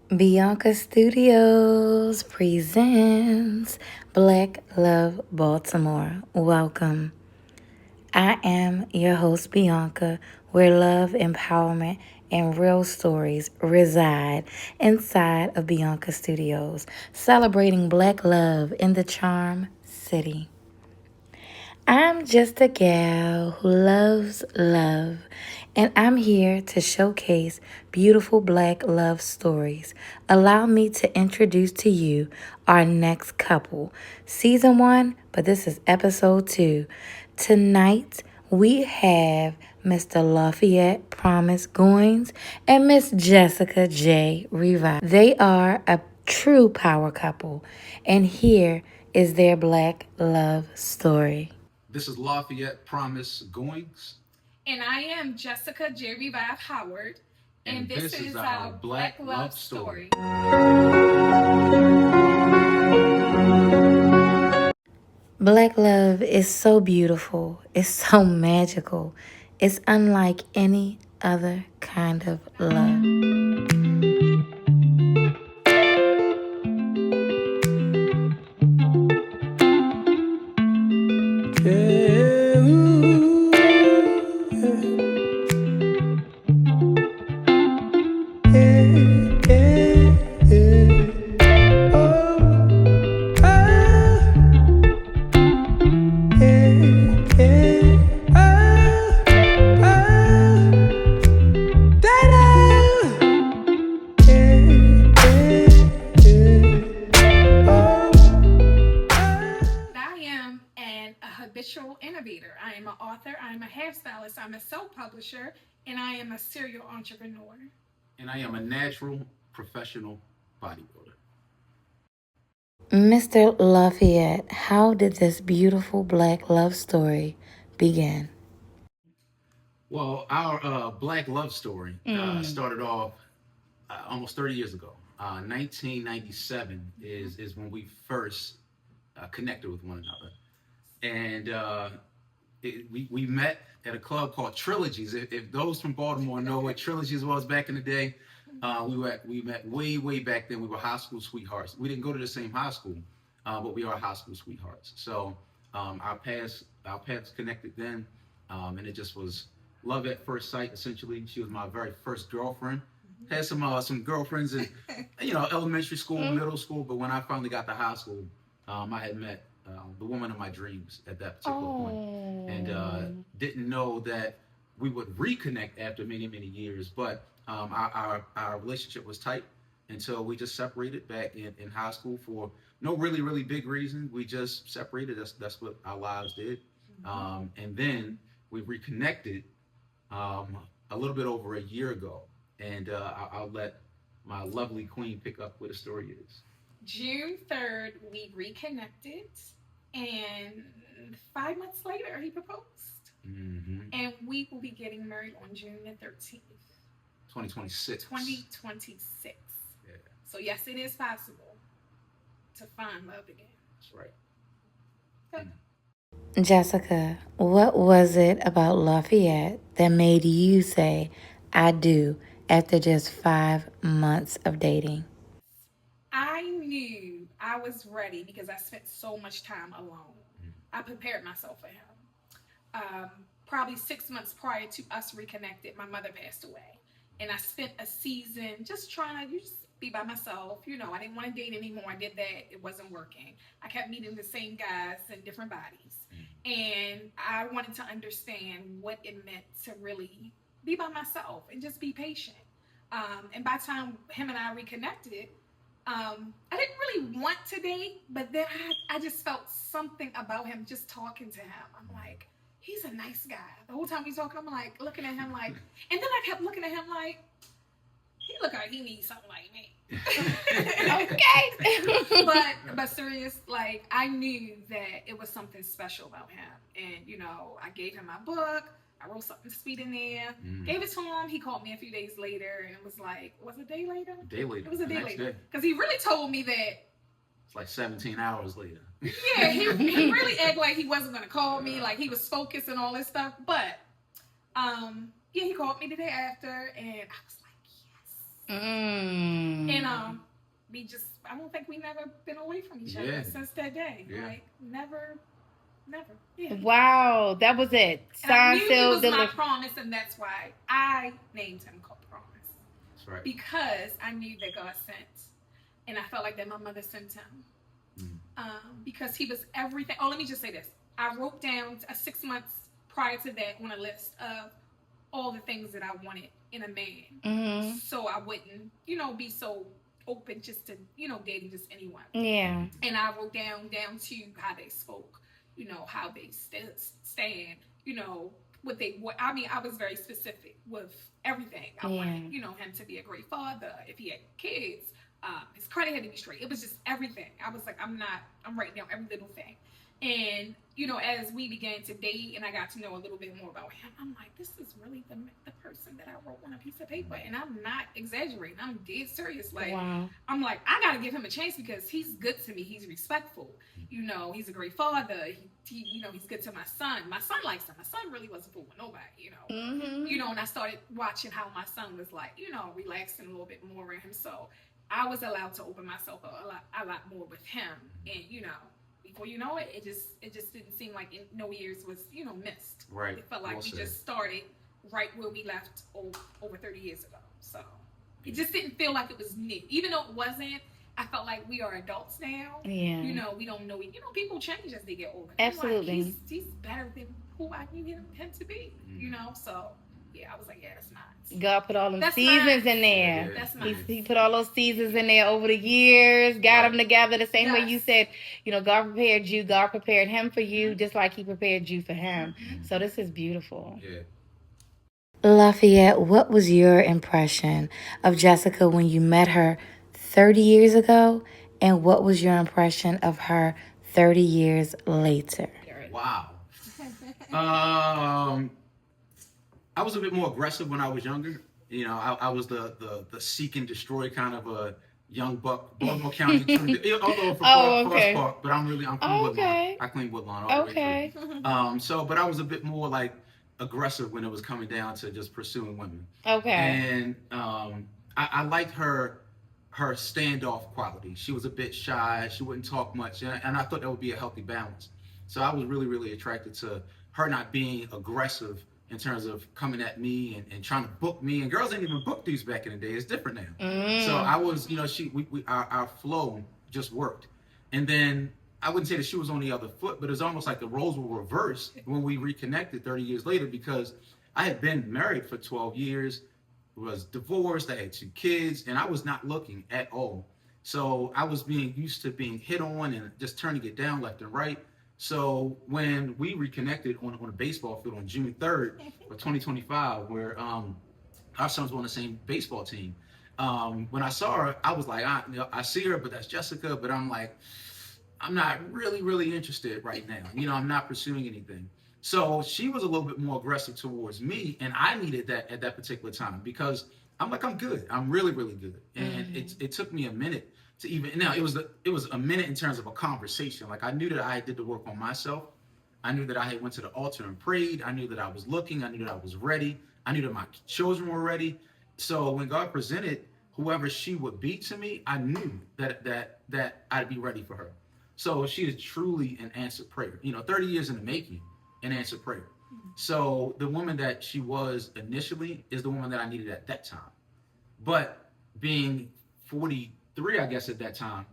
Bianca Studios presents Black Love Baltimore. Welcome. I am your host, Bianca, where love, empowerment, and real stories reside inside of Bianca Studios, celebrating Black love in the Charm City. I'm just a gal who loves love, and I'm here to showcase beautiful Black love stories. Allow me to introduce to you our next couple, season 1, but this is episode 2. Tonight, we have Mr. Lafayette Promise Goins and Miss Jessica J. Revive. They are a true power couple, and here is their Black love story. This is Lafayette Promise Goins. And I am Jessica J. Revive Howard. And this is our Black Love Story. Black love is so beautiful. It's so magical. It's unlike any other kind of love. Innovator. I am an author, I am a hairstylist, I'm a self-publisher, and I am a serial entrepreneur. And I am a natural professional bodybuilder. Mr. Lafayette, how did this beautiful Black love story begin? Well, our Black love story started off almost 30 years ago. 1997 is when we first connected with one another. And we met at a club called Trilogies. If those from Baltimore know what Trilogies was back in the day, we met way back then. We were high school sweethearts. We didn't go to the same high school, but we are high school sweethearts. So our paths connected then, and it just was love at first sight. Essentially, she was my very first girlfriend. Had some girlfriends in elementary school, middle school, but when I finally got to high school, I had met the woman of my dreams at that particular point, and didn't know that we would reconnect after many years. But our relationship was tight until we just separated back in high school for no really big reason. We just separated. That's what our lives did, and then we reconnected a little bit over a year ago, and I'll let my lovely queen pick up where the story is. June 3rd, we reconnected, and 5 months later, he proposed. Mm-hmm. And we will be getting married on June the 13th. 2026. 2026. Yeah. So, yes, it is possible to find love again. That's right. Good. Jessica, what was it about Lafayette that made you say, I do, after just 5 months of dating? I knew I was ready because I spent so much time alone. I prepared myself for him. Probably 6 months prior to us reconnected, my mother passed away. And I spent a season just trying to just be by myself. I didn't want to date anymore. I did that. It wasn't working. I kept meeting the same guys in different bodies. And I wanted to understand what it meant to really be by myself and just be patient. And by the time him and I reconnected, I didn't really want to date, but then I just felt something about him just talking to him. I'm like, he's a nice guy. The whole time he's talking, I'm like looking at him like, and then I kept looking at him like, he look like he needs something like me. Okay. but serious, like I knew that it was something special about him. And I gave him my book. I wrote something sweet in there, gave it to him. He called me a few days later and was like, was it a day later? A day later. It was a day later. Because he really told me that. It's like 17 hours later. Yeah, he really acted like he wasn't going to call me, like he was focused and all this stuff. But, yeah, he called me the day after and I was like, yes. And I don't think we never been away from each Yeah. other since that day. Yeah. Like, never. Yeah. Wow, that was it. And I Signed, knew he sealed, was my delivered. promise, and that's why I named him Promise. That's right. Because I knew that God sent, and I felt like that my mother sent him. Because he was everything. Oh, let me just say this. I wrote down 6 months prior to that on a list of all the things that I wanted in a man. So I wouldn't, be so open just to, dating just anyone. Yeah. And I wrote down to how they spoke, how they stand, I was very specific with everything. I wanted, him to be a great father. If he had kids, his credit had to be straight. It was just everything. I was like, I'm writing down every little thing. And, as we began to date and I got to know a little bit more about him, I'm like, this is really the person that I wrote on a piece of paper. And I'm not exaggerating. I'm dead serious. Like, wow. I'm like, I got to give him a chance because he's good to me. He's respectful. He's a great father. He's good to my son. My son likes him. My son really wasn't fooling nobody, and I started watching how my son was like, relaxing a little bit more around him. So I was allowed to open myself up a lot more with him. And, before you know it, it just didn't seem like no years was, missed. Right. It felt like we just started right where we left over 30 years ago. So it just didn't feel like it was new. Even though it wasn't, I felt like we are adults now. Yeah. We don't know. People change as they get older. Absolutely. Like, he's better than who I knew him to be. So yeah, I was like, yeah, that's nice. God put all them That's seasons nice. in there. Yeah, that's nice. He put all those seasons in there over the years, got them together the same way you said, God prepared you, God prepared him for you, just like he prepared you for him. So this is beautiful. Yeah. Lafayette, what was your impression of Jessica when you met her 30 years ago? And what was your impression of her 30 years later? Wow. I was a bit more aggressive when I was younger. I was the seek and destroy kind of a young buck, Baltimore County. Although for Forest Park, but I'm from Woodlawn. I claim Woodlawn all the way through. But I was a bit more like aggressive when it was coming down to just pursuing women. Okay. And I liked her standoff quality. She was a bit shy. She wouldn't talk much, and I thought that would be a healthy balance. So I was really, really attracted to her not being aggressive in terms of coming at me and trying to book me. And girls didn't even book dudes back in the day. It's different now. So I was, our flow just worked. And then I wouldn't say that she was on the other foot, but it's almost like the roles were reversed when we reconnected 30 years later, because I had been married for 12 years, was divorced, I had 2 kids, and I was not looking at all. So I was being used to being hit on and just turning it down left and right. So when we reconnected on a baseball field on June 3rd of 2025, where our sons were on the same baseball team, when I saw her, I was like, I see her, but that's Jessica. But I'm like, I'm not really, really interested right now. I'm not pursuing anything. So she was a little bit more aggressive towards me, and I needed that at that particular time because I'm like, I'm good. I'm really, really good. And it took me a minute to even, now it was a minute in terms of a conversation. Like I knew that I did the work on myself. I knew that I had went to the altar and prayed. I knew that I was looking. I knew that I was ready. I knew that my children were ready. So when God presented whoever she would be to me, I knew that I'd be ready for her. So she is truly an answered prayer. 30 years in the making, an answered prayer. So the woman that she was initially is the woman that I needed at that time. But being 43, I guess at that time,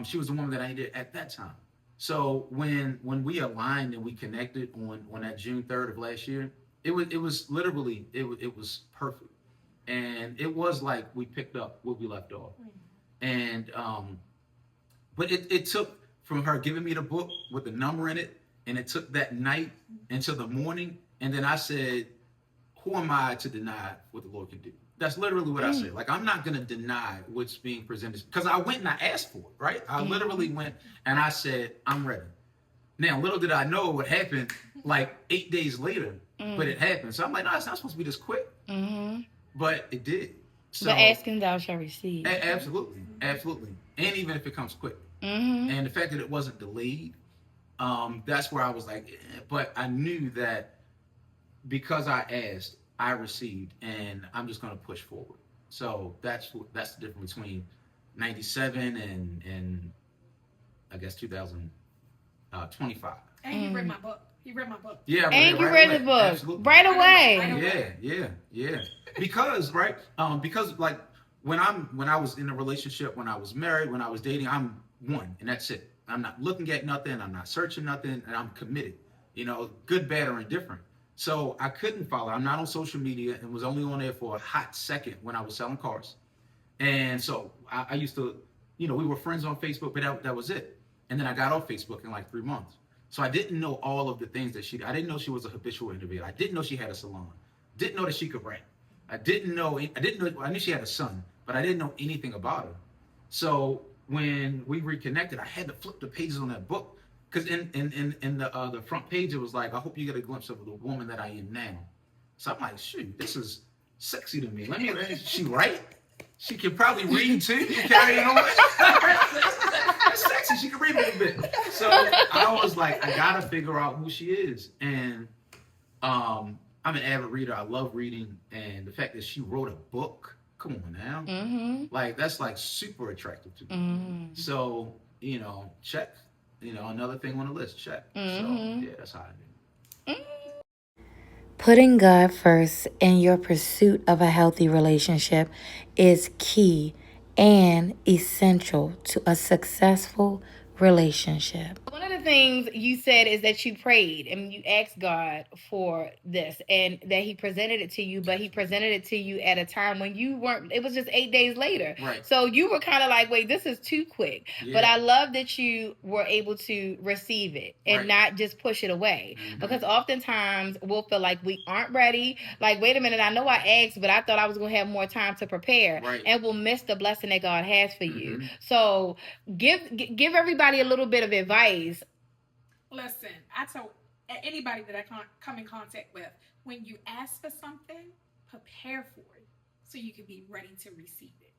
she was the woman that I needed at that time. So when we aligned and we connected on that June 3rd of last year, it was literally it was perfect, and it was like we picked up where we left off. And but it took from her giving me the book with the number in it, and it took that night until the morning, and then I said, who am I to deny what the Lord can do? That's literally what I said. Like, I'm not going to deny what's being presented. Because I went and I asked for it, right? I literally went and I said, I'm ready. Now, little did I know what happened like 8 days later, but it happened. So I'm like, no, it's not supposed to be this quick. But it did. So, the asking thou shalt receive. Absolutely. Absolutely. And even if it comes quick. And the fact that it wasn't delayed, that's where I was like, but I knew that because I asked, I received, and I'm just going to push forward. So that's the difference between 97 and I guess 2025. And he read my book. He read my book. Yeah, and you read the book. Absolutely. Right away. Yeah. Because because like when I was in a relationship, when I was married, when I was dating, I'm one, and that's it. I'm not looking at nothing. I'm not searching nothing, and I'm committed. Good, bad, or indifferent. So I couldn't follow. I'm not on social media, and was only on there for a hot second when I was selling cars. And so I used to, we were friends on Facebook, but that was it. And then I got off Facebook in like 3 months. So I didn't know all of the things that I didn't know she was a habitual individual. I didn't know she had a salon. Didn't know that she could rap. I knew she had a son, but I didn't know anything about her. So when we reconnected, I had to flip the pages on that book. Because in the front page, it was like, I hope you get a glimpse of the woman that I am now. So I'm like, shoot, this is sexy to me. She write? She can probably read too. That's sexy. She can read a little bit. So I was like, I gotta figure out who she is. And I'm an avid reader. I love reading, and the fact that she wrote a book, come on now, like that's like super attractive to me. So check. Another thing on the list, check. So yeah, that's how I do. Putting God first in your pursuit of a healthy relationship is key and essential to a successful relationship. One of the things you said is that you prayed and you asked God for this and that he presented it to you, but he presented it to you at a time when you weren't, it was just 8 days later. Right. So you were kind of like, wait, this is too quick. Yeah. But I love that you were able to receive it and not just push it away. Because oftentimes we'll feel like we aren't ready. Like, wait a minute, I know I asked, but I thought I was going to have more time to prepare. Right. And we'll miss the blessing that God has for you. So give everybody a little bit of advice. Listen, I tell anybody that I come in contact with, when you ask for something, prepare for it so you can be ready to receive it.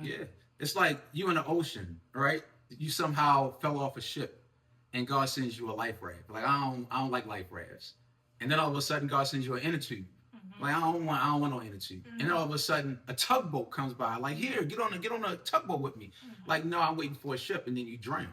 Yeah, it's like you in the ocean, right? You somehow fell off a ship, and God sends you a life raft. Like I don't like life rafts, and then all of a sudden God sends you an inner tube. Like I don't want no inner tube. And then all of a sudden a tugboat comes by. Like, here, get on a tugboat with me. Like, no, I'm waiting for a ship, and then you drown.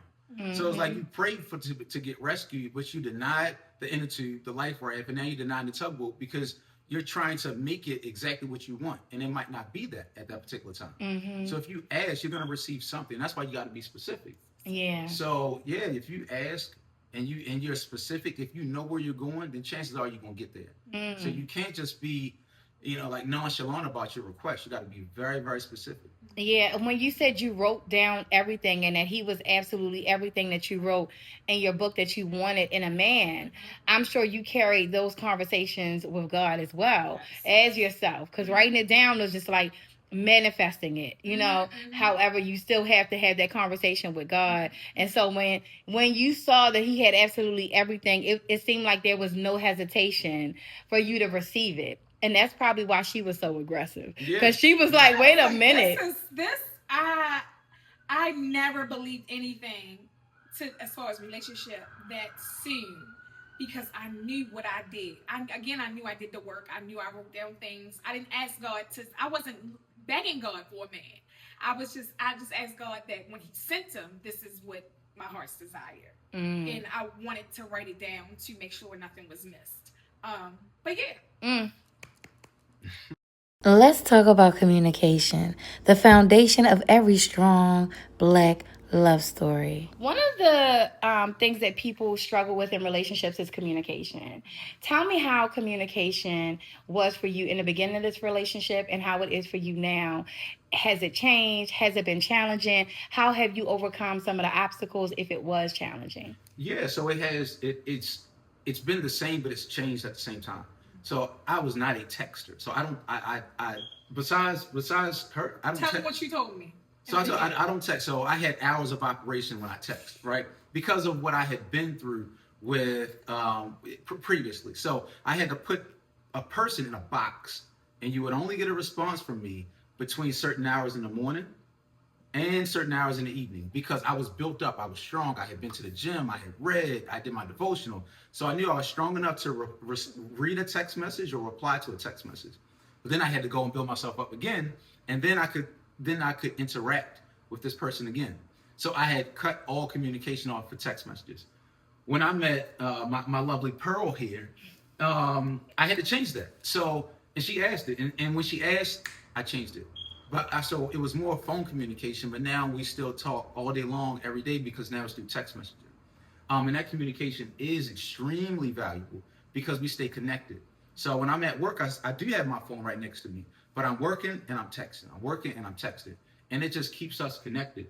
So it's like you prayed to get rescued, but you denied the inner tube, the life raft, and now you denied the tugboat because you're trying to make it exactly what you want, and it might not be that at that particular time. So if you ask, you're gonna receive something. That's why you got to be specific. Yeah. So yeah, if you ask and you're specific, if you know where you're going, then chances are you're gonna get there. So you can't just be, like nonchalant about your request. You got to be very, very specific. Yeah, when you said you wrote down everything and that he was absolutely everything that you wrote in your book that you wanted in a man, I'm sure you carried those conversations with God as well as yourself, because writing it down was just like manifesting it, However, you still have to have that conversation with God. And so when you saw that he had absolutely everything, it seemed like there was no hesitation for you to receive it. And that's probably why she was so aggressive. Because she was like, wait a minute. I never believed anything as far as relationship that soon, because I knew what I did. I knew I did the work. I knew I wrote down things. I didn't ask God I wasn't begging God for a man. I just asked God that when he sent him, this is what my heart's desire. And I wanted to write it down to make sure nothing was missed. But yeah. Let's talk about communication, the foundation of every strong Black love story. One of the things that people struggle with in relationships is communication. Tell me how communication was for you in the beginning of this relationship and how it is for you now. Has it changed? Has it been challenging? How have you overcome some of the obstacles if it was challenging? Yeah, so it has. It's been the same, but it's changed at the same time. So I was not a texter. So besides her, I don't tell me what you told me. So I don't text. So I had hours of operation when I text, right? Because of what I had been through with previously. So I had to put a person in a box, and you would only get a response from me between certain hours in the morning and certain hours in the evening, because I was built up. I was strong. I had been to the gym. I had read. I did my devotional. So I knew I was strong enough to read a text message or reply to a text message. But then I had to go and build myself up again, and then I could interact with this person again. So I had cut all communication off for text messages. When I met my lovely Pearl here, I had to change that. So, and she asked it. And when she asked, I changed it. So it was more phone communication, but now we still talk all day long, every day, because now it's through text messaging. And that communication is extremely valuable because we stay connected. So when I'm at work, I do have my phone right next to me, but I'm working and I'm texting. I'm working and I'm texting. And it just keeps us connected.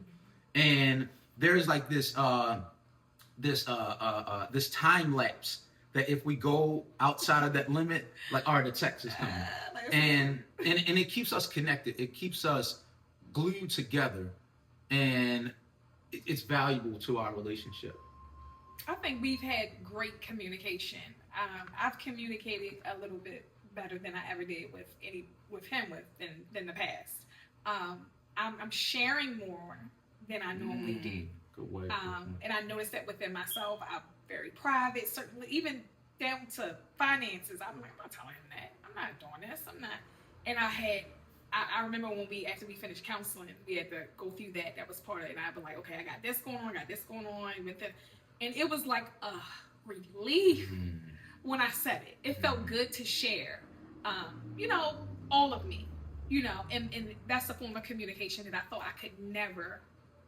And there's like this this time lapse that if we go outside of that limit, like, all right, the text is coming. And it keeps us connected. It keeps us glued together. And it's valuable to our relationship. I think we've had great communication. I've communicated a little bit better than I ever did with him than the past. I'm sharing more than I normally do. Good way. And I noticed that within myself. I'm very private, certainly, even down to finances. I'm like, I'm not telling him that. I'm not doing this. I'm not. And I remember when after we finished counseling, we had to go through that. That was part of it. And I'd be like, okay, I got this going on, and it was like a relief when I said it. It felt good to share, all of me, and that's a form of communication that I thought I could never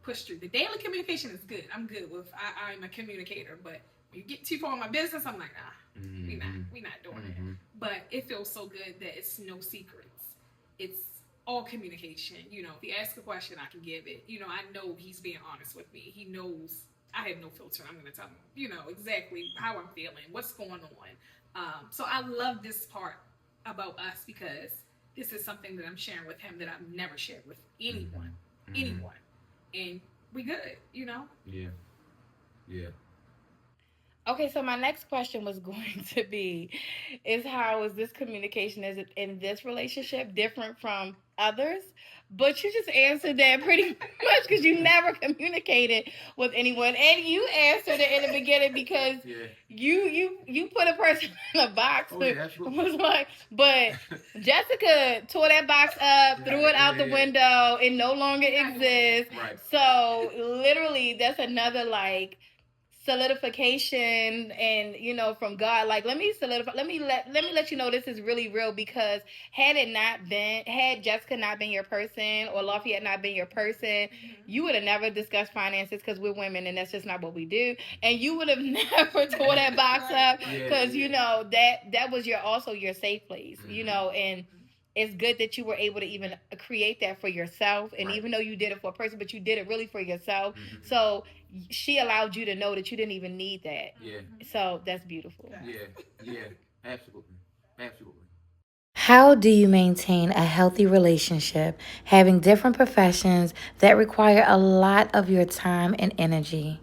push through. The daily communication is good. I'm good with, I'm a communicator, but when you get too far in my business, I'm like, we not doing it. But it feels so good that it's no secrets. It's all communication. If he asks a question, I can give it. I know he's being honest with me. He knows I have no filter. I'm going to tell him, exactly how I'm feeling, what's going on. So I love this part about us because this is something that I'm sharing with him that I've never shared with anyone. And we good, Yeah. Okay, so my next question was going to be, how is this communication in this relationship different from others? But you just answered that pretty much because you never communicated with anyone, and you answered it in the beginning because you put a person in a box. Oh, yeah, absolutely. Was like, but Jessica tore that box up, threw it out the window. It no longer exists. Right. So literally, that's another solidification and from God, like let me let you know this is really real, because had Jessica not been your person or Lafayette not been your person, you would have never discussed finances because we're women and that's just not what we do, and you would have never tore that box up because that was your safe place, and it's good that you were able to even create that for yourself. And even though you did it for a person, but you did it really for yourself. So she allowed you to know that you didn't even need that. Yeah. So that's beautiful. Yeah. Absolutely. How do you maintain a healthy relationship having different professions that require a lot of your time and energy?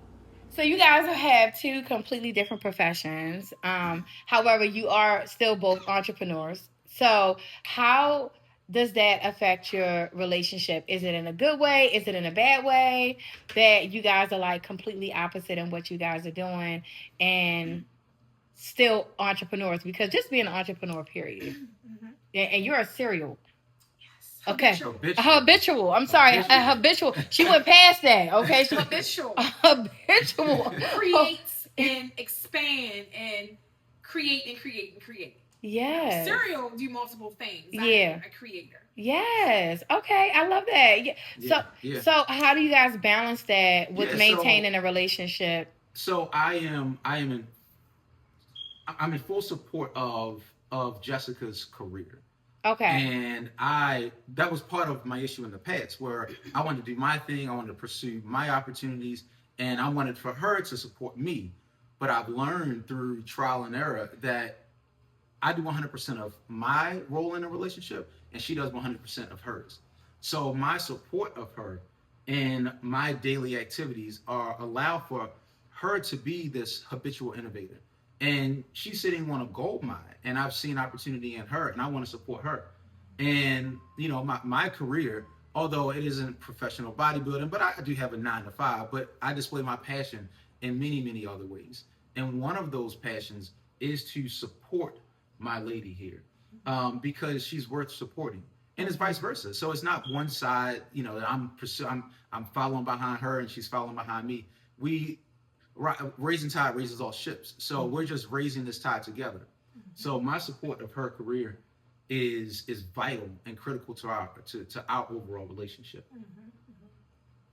So you guys have two completely different professions. However, you are still both entrepreneurs. So how does that affect your relationship? Is it in a good way? Is it in a bad way? That you guys are like completely opposite in what you guys are doing and still entrepreneurs? Because just being an entrepreneur, period. And you're a serial. Okay. Habitual. I'm sorry. Habitual. She went past that. Okay. Habitual. Habitual. Creates and expand and create. Yes. Serial do multiple things. Yeah. I am a creator. Yes. Okay. I love that. Yeah. So how do you guys balance that with maintaining a relationship? So I'm in full support of Jessica's career. Okay. And that was part of my issue in the past, where I wanted to do my thing, I wanted to pursue my opportunities, and I wanted for her to support me. But I've learned through trial and error that I do 100% of my role in a relationship, and she does 100% of hers. So my support of her and my daily activities allow for her to be this habitual innovator. And she's sitting on a gold mine, and I've seen opportunity in her, and I want to support her. And my career, although it isn't professional bodybuilding, but I do have a 9-to-5, but I display my passion in many, many other ways. And one of those passions is to support my lady here, because she's worth supporting. and it's vice versa. So it's not one side, you know, that I'm following behind her and she's following behind me. We raising tide raises all ships. So we're just raising this tide together. So my support of her career is vital and critical to our overall relationship.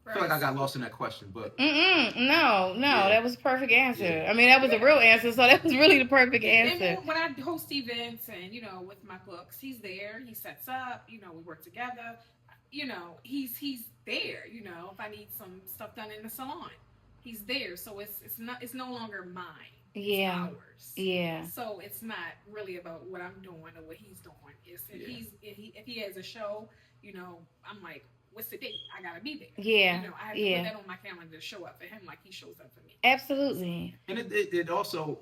I feel like I got lost in that question, but no, that was a perfect answer. I mean, that was a real answer, so that was really the perfect answer. And when I host events and, you know, with my books, he's there, he sets up, you know, we work together, you know, he's there, you know, if I need some stuff done in the salon, he's there. So it's no longer mine. It's ours. Yeah. So it's not really about what I'm doing or what he's doing. It's if he has a show, you know, I'm like, what's the date? I gotta be there. Yeah. You know, I have to put that on my calendar to show up for him like he shows up for me. Absolutely. And it also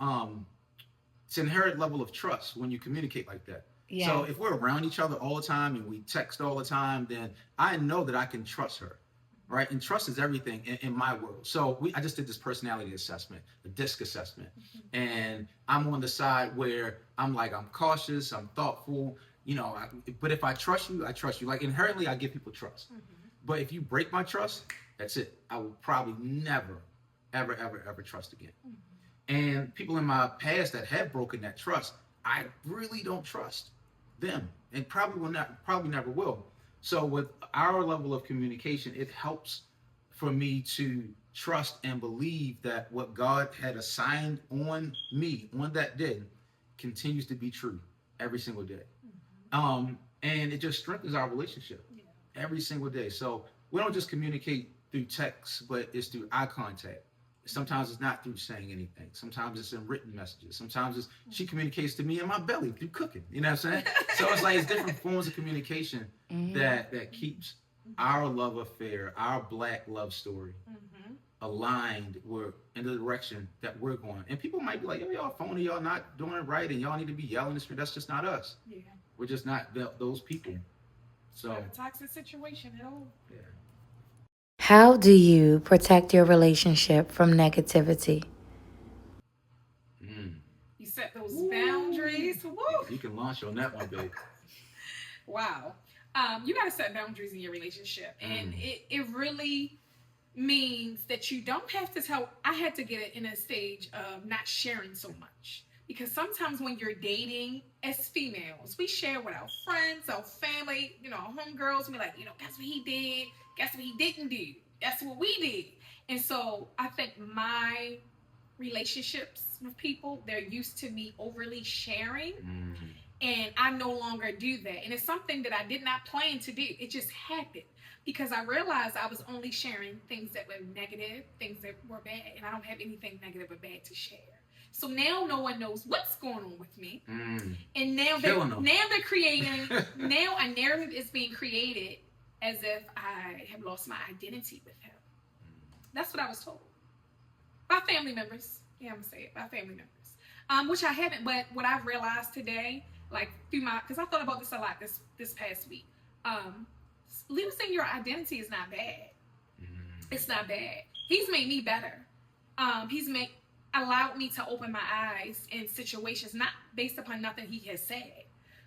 it's an inherent level of trust when you communicate like that. Yeah. So if we're around each other all the time and we text all the time, then I know that I can trust her. Right? And trust is everything in my world. So I just did this personality assessment, the DISC assessment. And I'm on the side where I'm cautious, I'm thoughtful, you know, but if I trust you, I trust you. Like inherently, I give people trust. But if you break my trust, that's it. I will probably never, ever, ever, ever trust again. And people in my past that have broken that trust, I really don't trust them and probably never will. So with our level of communication, it helps for me to trust and believe that what God had assigned on me on that day continues to be true every single day. And it just strengthens our relationship every single day. So we don't just communicate through text, but it's through eye contact. Sometimes it's not through saying anything. Sometimes it's in written messages. Sometimes she communicates to me in my belly through cooking. You know what I'm saying? So it's like it's different forms of communication that keeps our love affair, our Black love story, aligned in the direction that we're going. And people might be like, "Yo, y'all phony, y'all not doing it right, and y'all need to be yelling this." That's just not us. Yeah. We're just not those people. So a toxic situation at all. Yeah. How do you protect your relationship from negativity? You set those boundaries. Woo. You can launch on that one, babe. Wow. You got to set boundaries in your relationship. And it really means that you don't have to tell. I had to get it in a stage of not sharing so much. Because sometimes when you're dating as females, we share with our friends, our family, you know, our homegirls. We're like, you know, guess what he did? Guess what he didn't do? That's what we did. And so I think my relationships with people, they're used to me overly sharing. And I no longer do that. And it's something that I did not plan to do. It just happened. Because I realized I was only sharing things that were negative, things that were bad. And I don't have anything negative or bad to share. So now no one knows what's going on with me. And now they're creating, now a narrative is being created as if I have lost my identity with him. That's what I was told. By family members. Yeah, I'm going to say it. By family members. Which I haven't, but what I've realized today, like through because I thought about this a lot this past week. Losing your identity is not bad. It's not bad. He's made me better. He's allowed me to open my eyes in situations, not based upon nothing he has said,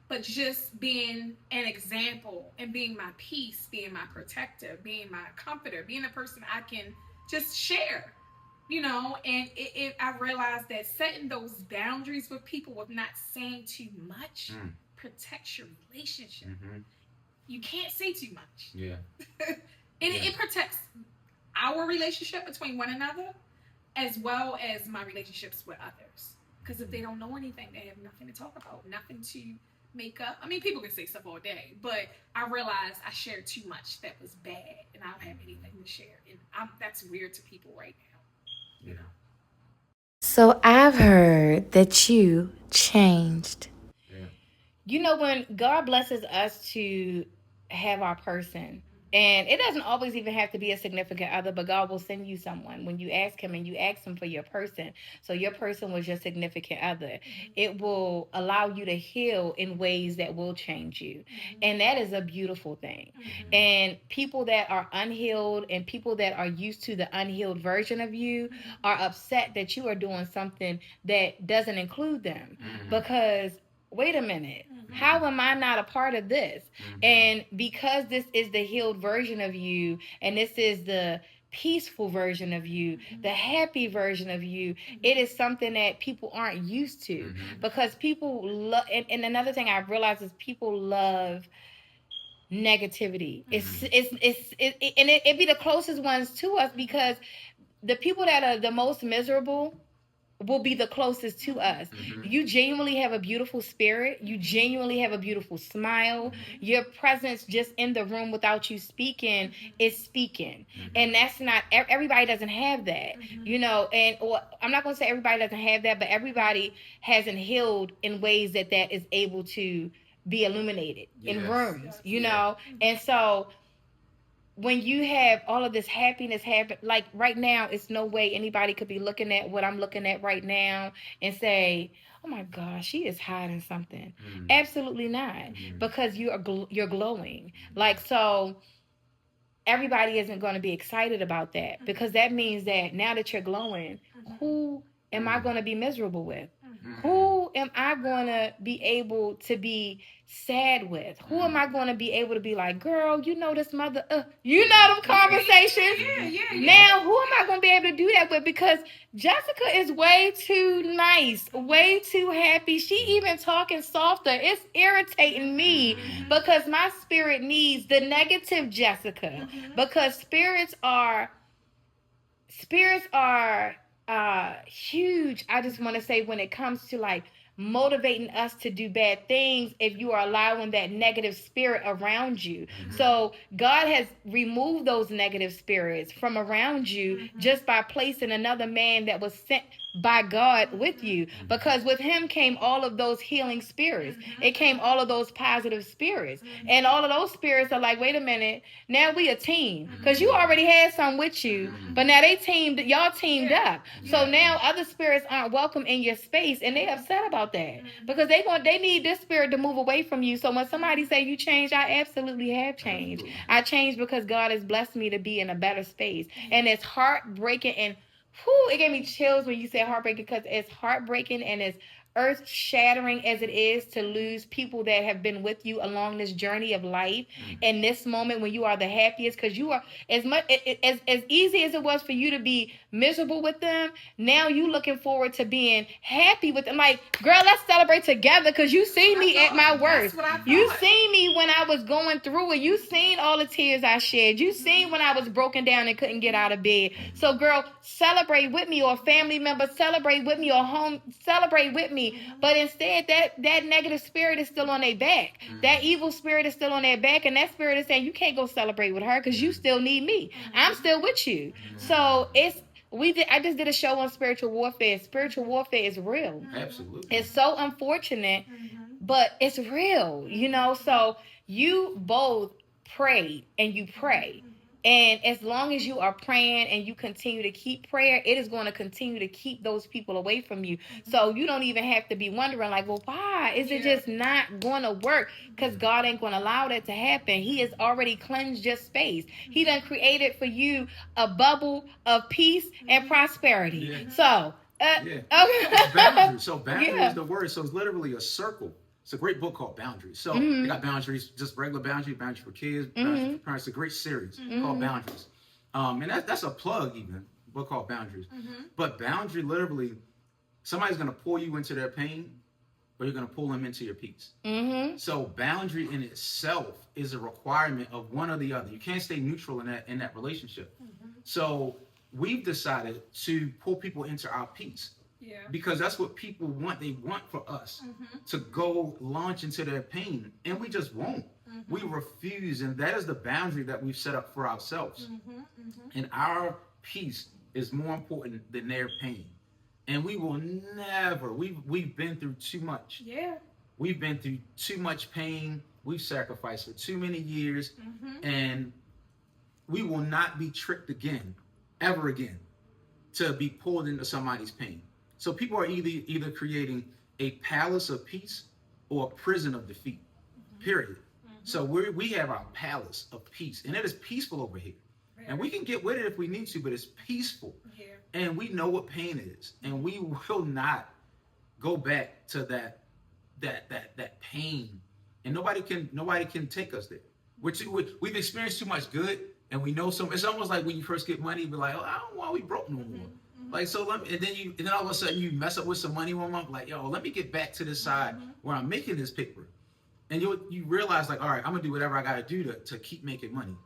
but just being an example and being my peace, being my protector, being my comforter, being a person I can just share, you know. And I realized that setting those boundaries with people with not saying too much protects your relationship. You can't say too much. Yeah. It protects our relationship between one another, as well as my relationships with others. Because if they don't know anything, they have nothing to talk about, nothing to make up. I mean, people can say stuff all day, but I realized I shared too much that was bad, and I don't have anything to share. And that's weird to people right now. Yeah. So I've heard that you changed. Yeah. You know, when God blesses us to have our person, and it doesn't always even have to be a significant other, but God will send you someone when you ask him, and you ask him for your person. So your person was your significant other. It will allow you to heal in ways that will change you. And that is a beautiful thing. And people that are unhealed and people that are used to the unhealed version of you are upset that you are doing something that doesn't include them. Because wait a minute. How am I not a part of this? And because this is the healed version of you, and this is the peaceful version of you, the happy version of you, it is something that people aren't used to, because people love, and another thing I've realized is people love negativity. It be the closest ones to us, because the people that are the most miserable will be the closest to us. You genuinely have a beautiful spirit. You genuinely have a beautiful smile. Your presence just in the room without you speaking is speaking. And that's not, everybody doesn't have that, you know, or I'm not going to say everybody doesn't have that, but everybody hasn't healed in ways that is able to be illuminated in rooms, you know? And so when you have all of this happiness happen, like right now, it's no way anybody could be looking at what I'm looking at right now and say, oh my gosh, she is hiding something. Absolutely not. Because you're glowing. Like, so everybody isn't going to be excited about that, because that means that now that you're glowing, who am I going to be miserable with? Who am I going to be able to be sad with? Who am I going to be able to be like, girl, you know this mother, you know them conversations. Now, who am I going to be able to do that with? Because Jessica is way too nice, way too happy. She even talking softer. It's irritating me, because my spirit needs the negative Jessica, because spirits are huge. I just want to say, when it comes to like motivating us to do bad things, if you are allowing that negative spirit around you. So God has removed those negative spirits from around you just by placing another man that was sent by God with you, because with him came all of those healing spirits. It came all of those positive spirits, and all of those spirits are like, wait a minute, now we a team, because you already had some with you, but now y'all teamed up. So now other spirits aren't welcome in your space, and they upset about that, because they need this spirit to move away from you. So when somebody say you changed, I absolutely have changed. I changed because God has blessed me to be in a better space, and it's heartbreaking. And whew, it gave me chills when you said heartbreaking, because it's heartbreaking and it's earth shattering as it is to lose people that have been with you along this journey of life. In this moment when you are the happiest, because you are as much as easy as it was for you to be miserable with them, now you looking forward to being happy with them. Like, girl, let's celebrate together, because you see me at my worst. You seen me when I was going through it. You seen all the tears I shed. You seen when I was broken down and couldn't get out of bed. So girl, celebrate with me, or family member, celebrate with me, or home, celebrate with me. But instead, that negative spirit is still on their back. That evil spirit is still on their back, and that spirit is saying, you can't go celebrate with her because you still need me. I'm still with you. So I just did a show on spiritual warfare. Spiritual warfare is real. Absolutely. It's so unfortunate, but it's real, you know. So you both pray and you pray. And as long as you are praying and you continue to keep prayer, it is going to continue to keep those people away from you. So you don't even have to be wondering like, well, why is it just not going to work? Because God ain't going to allow that to happen. He has already cleansed your space. He done created for you a bubble of peace and prosperity. So, boundaries. So boundary is the word. So it's literally a circle. It's a great book called Boundaries. So they got boundaries, just regular boundaries for kids, boundaries for parents. It's a great series called Boundaries. And that's a plug even, a book called Boundaries. But boundary, literally, somebody's going to pull you into their pain, or you're going to pull them into your peace. So boundary in itself is a requirement of one or the other. You can't stay neutral in that relationship. So we've decided to pull people into our peace. Because that's what people want. They want for us to go launch into their pain, and we just won't. We refuse, and that is the boundary that we've set up for ourselves. And our peace is more important than their pain. And we will never. We've been through too much. We've been through too much pain. We've sacrificed for too many years, and we will not be tricked again, ever again, to be pulled into somebody's pain. So people are either creating a palace of peace or a prison of defeat, period. So we have our palace of peace, and it is peaceful over here. And we can get with it if we need to, but it's peaceful. And we know what pain is, and we will not go back to that that pain, and nobody can take us there. We've experienced too much good, and we know so. It's almost like when you first get money, you be like, oh, I don't want we broke no more. Like, so let me, and then all of a sudden you mess up with some money one month, like, yo, let me get back to this side where I'm making this paper, and you realize, like, all right, I'm gonna do whatever I gotta do to keep making money.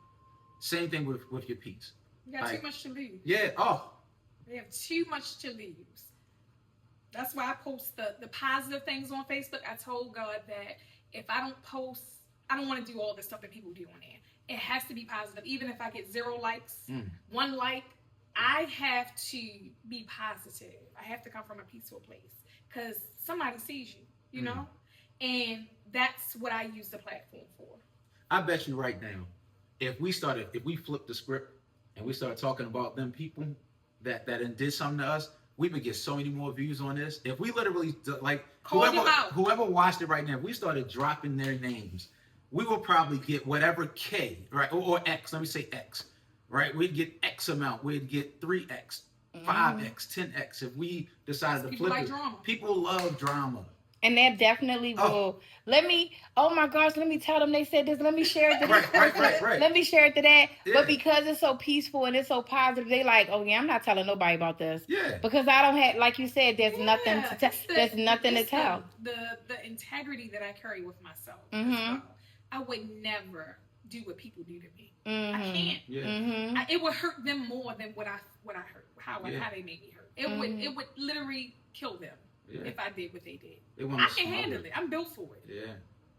Same thing with your peace. You got too much to lose. Yeah. Oh. They have too much to lose. That's why I post the positive things on Facebook. I told God that if I don't post, I don't want to do all the stuff that people do on there. It has to be positive. Even if I get 0 likes, 1 like, I have to be positive. I have to come from a peaceful place because somebody sees you, you know? And that's what I use the platform for. I bet you right now, if we flipped the script and we started talking about them people that did something to us, we would get so many more views on this. If we literally, like, whoever watched it right now, if we started dropping their names, we will probably get whatever K, right? Or X, let me say X, right? We'd get X amount. We'd get 3X, 5X, 10X if we decided to flip it. Drama. People love drama. And that definitely will. Oh my gosh, let me tell them they said this. Let me share it to this person. Right. Let me share it to that. Yeah. But because it's so peaceful and it's so positive, they like, oh yeah, I'm not telling nobody about this. Yeah. Because I don't have, like you said, there's nothing to tell. There's nothing to tell. The integrity that I carry with myself. Well. I would never do what people do to me. I can't. Yeah. It would hurt them more than what I hurt. How they made me hurt. It would literally kill them. Yeah. If I did what they did. I can handle it. I'm built for it. Yeah.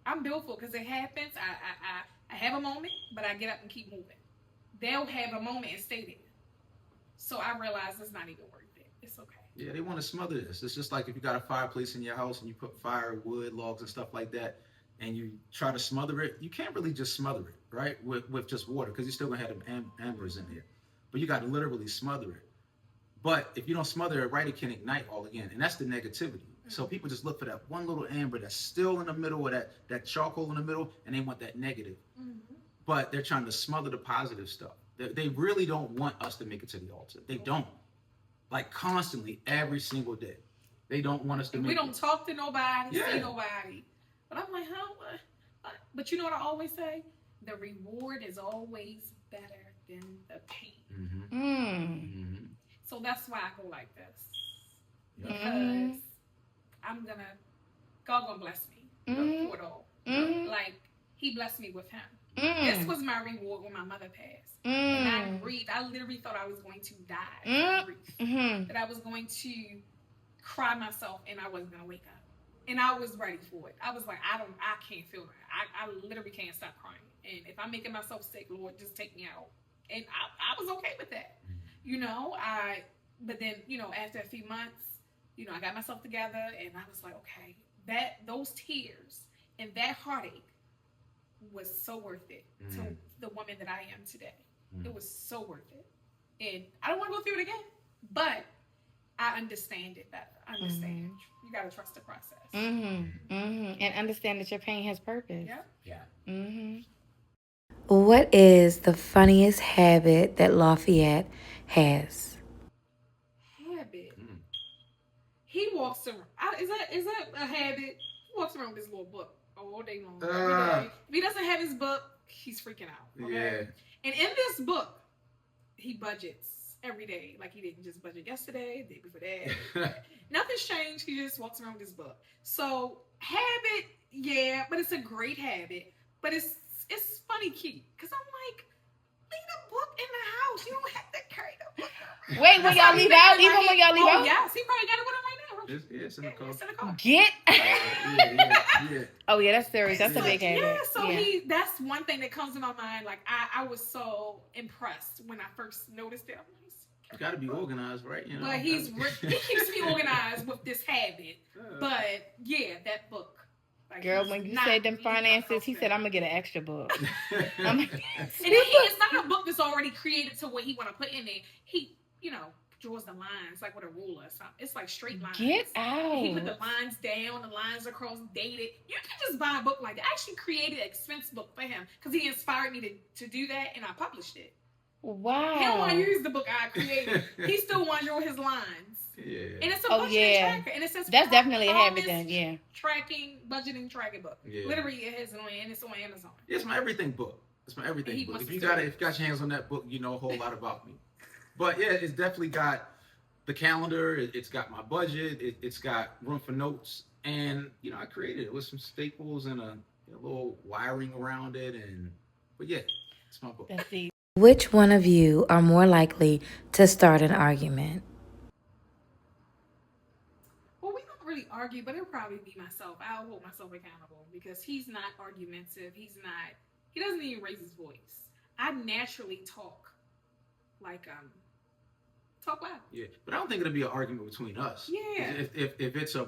I'm built for it because it happens. I have a moment, but I get up and keep moving. They'll have a moment and stay there. So I realize it's not even worth it. It's okay. Yeah, they want to smother this. It's just like if you got a fireplace in your house and you put firewood, logs, and stuff like that, and you try to smother it, you can't really just smother it, right? With just water, because you're still going to have them embers in there. But you got to literally smother it. But if you don't smother it right, it can ignite all again. And that's the negativity. So people just look for that one little amber that's still in the middle, or that charcoal in the middle, and they want that negative. But they're trying to smother the positive stuff. They really don't want us to make it to the altar. They don't. Like, constantly, every single day. They don't want us to make it. We don't talk to nobody, see nobody. But I'm like, huh? But you know what I always say? The reward is always better than the pain. So that's why I go like this. Because God gonna bless me for it all. Like, he blessed me with him. This was my reward when my mother passed. And I grieved. I literally thought I was going to die. That I was going to cry myself and I wasn't gonna wake up. And I was ready for it. I was like, I can't feel that. I literally can't stop crying. And if I'm making myself sick, Lord, just take me out. And I was okay with that. You know, but then, you know, after a few months, you know, I got myself together and I was like, okay, those tears and that heartache was so worth it to the woman that I am today. It was so worth it. And I don't want to go through it again, but I understand it better. I understand. You got to trust the process. And understand that your pain has purpose. Yeah. What is the funniest habit that Lafayette has? Habit. He walks around. Is that a habit? He walks around with his little book all day long. Every day. If he doesn't have his book, he's freaking out. Okay? Yeah. And in this book, he budgets every day. Like, he didn't just budget yesterday, the day before that. Nothing's changed. He just walks around with his book. So, habit, yeah, but it's a great habit. But it's funny, Keith, because I'm like, leave the book in the house. You don't have to carry the book. Wait, when y'all leave out? Even when y'all leave out? Oh, yes. He probably got it with him right now. It's in the car. It's in the car. Get. Yeah. Oh, yeah, that's serious. That's a big habit. Yeah, so that's one thing that comes to my mind. Like, I was so impressed when I first noticed it. I'm like, you got to be organized, right? You know. But he keeps me organized with this habit. But, yeah, that book. Like, girl, when you said them finances, he said, I'm going to get an extra book. And it's not a book that's already created to what he want to put in there. He, you know, draws the lines like with a ruler or something. It's like straight lines. Get out. He put the lines down, the lines across, dated. You can just buy a book like that. I actually created an expense book for him because he inspired me to do that, and I published it. Wow. He don't want to use the book I created. He still wants to draw his lines. Yeah. And it's a budgeting tracker. And it says that's definitely a habit promise then. Yeah. Tracking, budgeting tracking book. Yeah. Literally, it is and it's on Amazon. It's my everything book. It's my everything He book. wants If you to got start. if you got your hands on that book, you know a whole lot about me. But yeah, it's definitely got the calendar. It's got my budget. It's got room for notes. And you know, I created it with some staples and a little wiring around it. But yeah, it's my book. That's deep. Which one of you are more likely to start an argument? Well, we don't really argue, but it'll probably be myself. I'll hold myself accountable because he's not argumentative. He doesn't even raise his voice. I naturally talk loud. Yeah, but I don't think it'll be an argument between us. Yeah. If it's a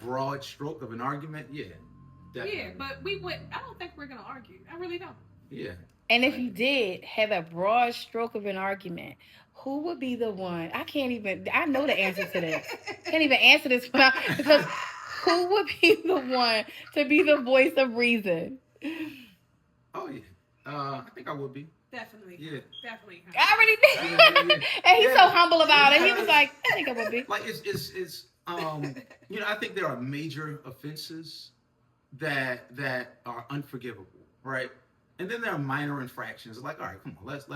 broad stroke of an argument, yeah, definitely. Yeah, but I don't think we're gonna argue. I really don't. Yeah. And if you did have a broad stroke of an argument, who would be the one? I know the answer to this. Can't even answer this because who would be the one to be the voice of reason? Oh yeah. I think I would be. Definitely. Yeah. Definitely. I already did. Yeah. And he's so humble about it. He was like, I think I would be. Like it's you know, I think there are major offenses that are unforgivable, right? And then there are minor infractions. Like, all right, come on, let's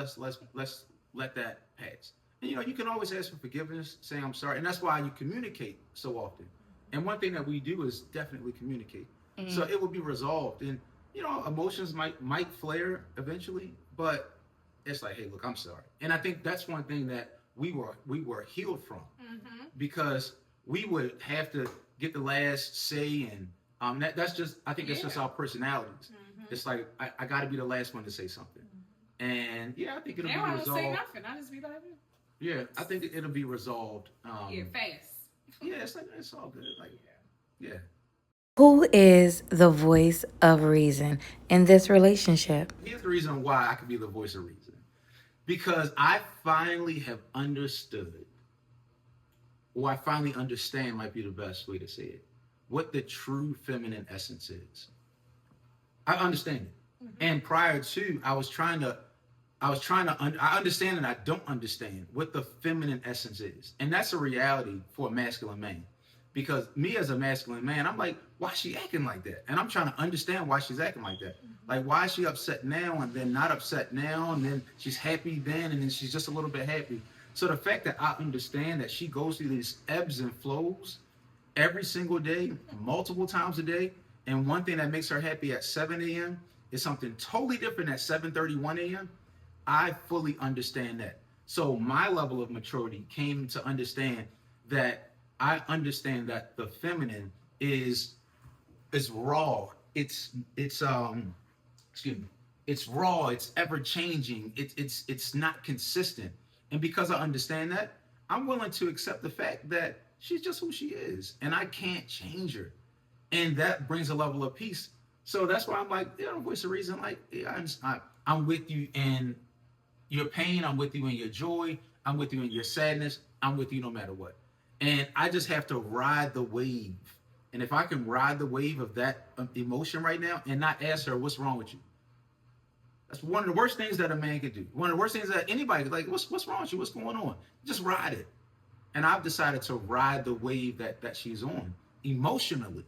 let that pass. And you know, you can always ask for forgiveness, say I'm sorry, and that's why you communicate so often. And one thing that we do is definitely communicate. Mm-hmm. So it will be resolved. And you know, emotions might flare eventually, but it's like, hey, look, I'm sorry. And I think that's one thing that we were healed from, mm-hmm. because we would have to get the last say, and that's just that's just our personalities. Mm-hmm. It's like I got to be the last one to say something, mm-hmm. and yeah, I think it'll be resolved. I don't say nothing. I just be like, yeah, I think it'll be resolved. Fast. Yeah, it's like it's all good. Like, yeah. Who is the voice of reason in this relationship? Here's the reason why I can be the voice of reason. Because I finally have understood, or I finally understand might be the best way to say it, what the true feminine essence is. I understand it. Mm-hmm. And prior to, I understand and I don't understand what the feminine essence is. And that's a reality for a masculine man. Because me as a masculine man, I'm like, why is she acting like that? And I'm trying to understand why she's acting like that. Mm-hmm. Like, why is she upset now and then not upset now? And then she's happy then and then she's just a little bit happy. So the fact that I understand that she goes through these ebbs and flows every single day, multiple times a day. And one thing that makes her happy at 7 a.m. is something totally different at 7:31 a.m. I fully understand that. So my level of maturity came to understand that I understand that the feminine is raw. It's raw. It's ever changing. It's not consistent. And because I understand that, I'm willing to accept the fact that she's just who she is, and I can't change her. And that brings a level of peace. So that's why I'm like, voice of reason. Like, I'm with you in your pain. I'm with you in your joy. I'm with you in your sadness. I'm with you no matter what. And I just have to ride the wave. And if I can ride the wave of that emotion right now and not ask her, what's wrong with you? That's one of the worst things that a man could do. One of the worst things that anybody could, like, what's wrong with you? What's going on? Just ride it. And I've decided to ride the wave that she's on emotionally.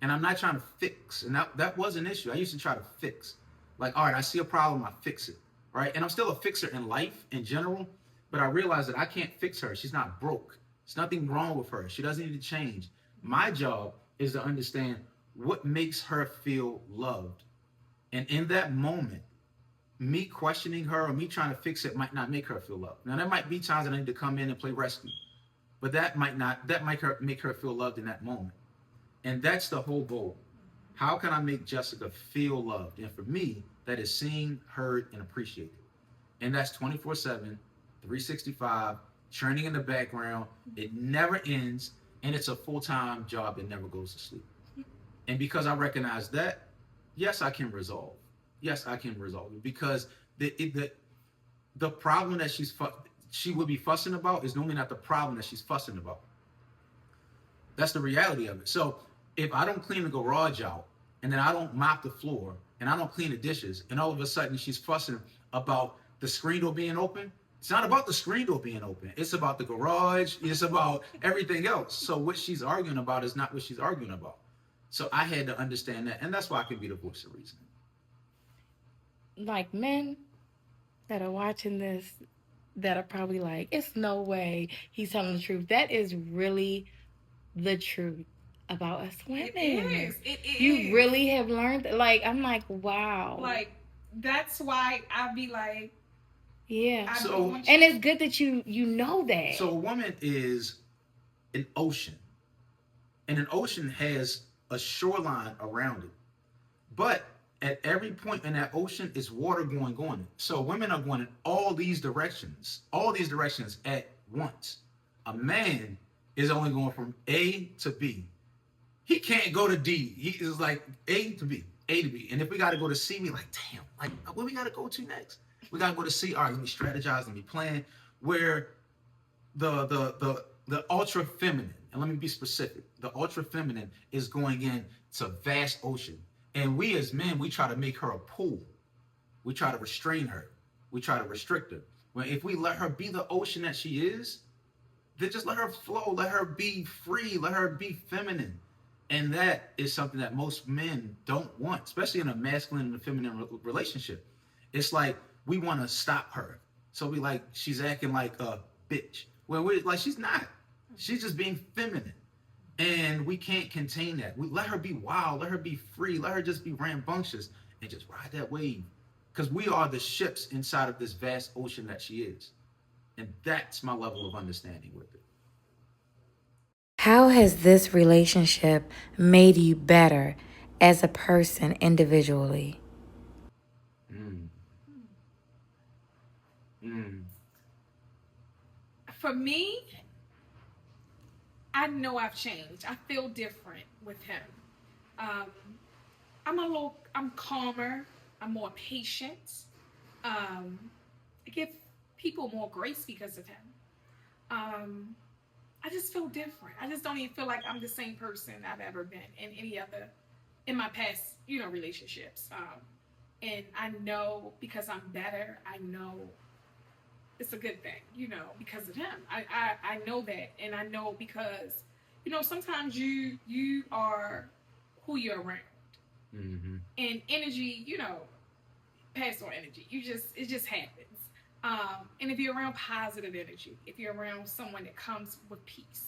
And I'm not trying to fix. And that was an issue. I used to try to fix. Like, all right, I see a problem, I fix it. Right? And I'm still a fixer in life in general. But I realize that I can't fix her. She's not broke. There's nothing wrong with her. She doesn't need to change. My job is to understand what makes her feel loved. And in that moment, me questioning her or me trying to fix it might not make her feel loved. Now, there might be times that I need to come in and play rescue. But that might make her feel loved in that moment. And that's the whole goal. How can I make Jessica feel loved? And for me, that is seen, heard, and appreciated. And that's 24/7, 365, churning in the background. It never ends. And it's a full-time job that never goes to sleep. And because I recognize that, yes, I can resolve. Yes, I can resolve it. Because the problem that she would be fussing about is normally not the problem that she's fussing about. That's the reality of it. So if I don't clean the garage out, and then I don't mop the floor, and I don't clean the dishes, and all of a sudden she's fussing about the screen door being open. It's not about the screen door being open. It's about the garage. It's about everything else. So what she's arguing about is not what she's arguing about. So I had to understand that, and that's why I can be the voice of reason. Like men that are watching this, that are probably like, it's no way he's telling the truth. That is really the truth about us women. It is. You really have learned. Like, I'm like, wow. Like, that's why I be like, yeah. So, and it's good that you know that. So a woman is an ocean, and an ocean has a shoreline around it, but at every point in that ocean is water going on it. So women are going in all these directions at once. A man is only going from A to B. He can't go to D. He is like A to B. And if we got to go to C, we like, damn, like where we got to go to next? We got to go to C. All right, let me strategize, let me plan. Where the ultra feminine, and let me be specific, the ultra feminine is going into vast ocean. And we as men, we try to make her a pool. We try to restrain her. We try to restrict her. When if we let her be the ocean that she is, then just let her flow, let her be free, let her be feminine. And that is something that most men don't want, especially in a masculine and a feminine relationship. It's like we want to stop her. So we like, she's acting like a bitch. Well, we're like, she's not. She's just being feminine. And we can't contain that. We let her be wild, let her be free, let her just be rambunctious and just ride that wave. Because we are the ships inside of this vast ocean that she is. And that's my level of understanding with it. How has this relationship made you better as a person individually? For me, I know I've changed. I feel different with him. I'm calmer. I'm more patient. I give people more grace because of him. I just feel different. I just don't even feel like I'm the same person I've ever been in my past, relationships. And I know because I'm better, I know it's a good thing, because of him. I know that. And I know because, sometimes you are who you're around. Mm-hmm. And energy, pass on energy. It just happens. And if you're around positive energy, if you're around someone that comes with peace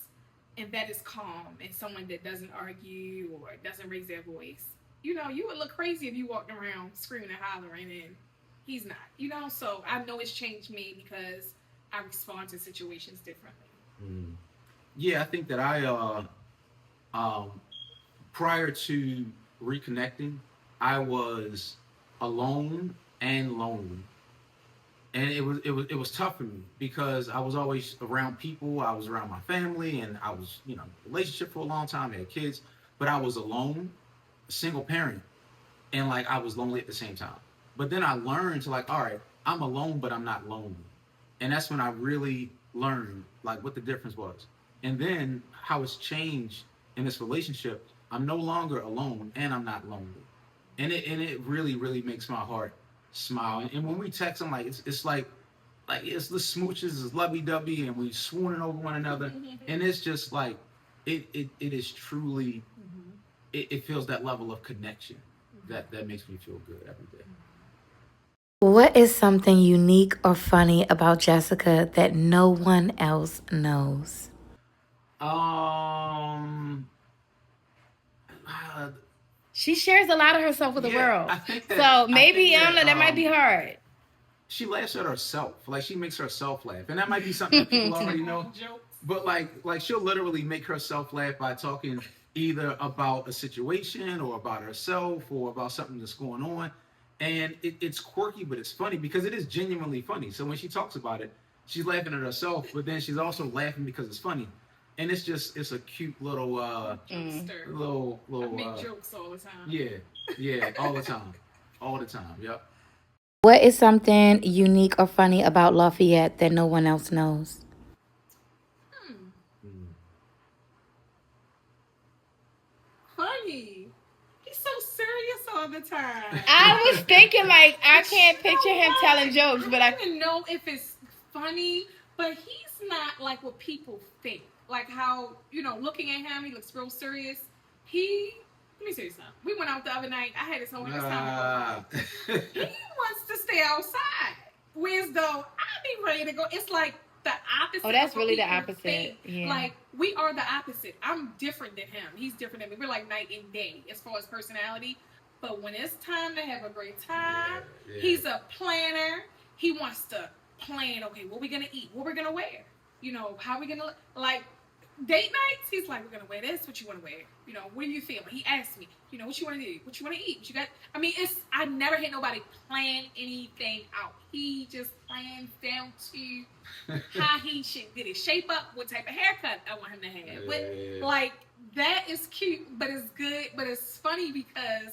and that is calm and someone that doesn't argue or doesn't raise their voice, you would look crazy if you walked around screaming and hollering and he's not, so I know it's changed me because I respond to situations differently. Yeah, I think that I, prior to reconnecting, I was alone and lonely. And it was tough for me because I was always around people. I was around my family, and I was, in a relationship for a long time. I had kids, but I was alone, a single parent, and like I was lonely at the same time. But then I learned to like, all right, I'm alone, but I'm not lonely, and that's when I really learned like what the difference was, and then how it's changed in this relationship. I'm no longer alone, and I'm not lonely, and it really really makes my heart smile. And when we text, I'm like, it's like it's the smooches, it's lovey-dovey, and we swooning over one another, and it's just like it is truly it feels that level of connection that makes me feel good every day. What is something unique or funny about Jessica that no one else knows? She shares a lot of herself with the world. I think that, so maybe, I don't know, that might be hard. She laughs at herself. Like, she makes herself laugh. And that might be something that people already know. But, like she'll literally make herself laugh by talking either about a situation or about herself or about something that's going on. And it's quirky, but it's funny because it is genuinely funny. So when she talks about it, she's laughing at herself, but then she's also laughing because it's funny. And it's a cute little I make jokes all the time. Yeah, all the time. Yep. What is something unique or funny about Lafayette that no one else knows? Funny. He's so serious all the time. I was thinking, like, I can't picture him telling jokes, but I don't even know if it's funny, but he's not like what people think. Like how, looking at him, he looks real serious. Let me tell you something. We went out the other night. I had this whole time. He wants to stay outside. Whereas though I be ready to go. It's like the opposite. Oh, that's really the opposite. Yeah. Like we are the opposite. I'm different than him. He's different than me. We're like night and day as far as personality. But when it's time to have a great time, he's a planner. He wants to plan, okay, what we gonna eat, what we're gonna wear, how we gonna, like, date nights, he's like, we're gonna wear this, what you wanna wear, what do you feel? He asked me, what you wanna do, what you wanna eat, what you got, I never had nobody plan anything out. He just plans down to how he should get his shape up, what type of haircut I want him to have. But, like, that is cute, but it's good, but it's funny because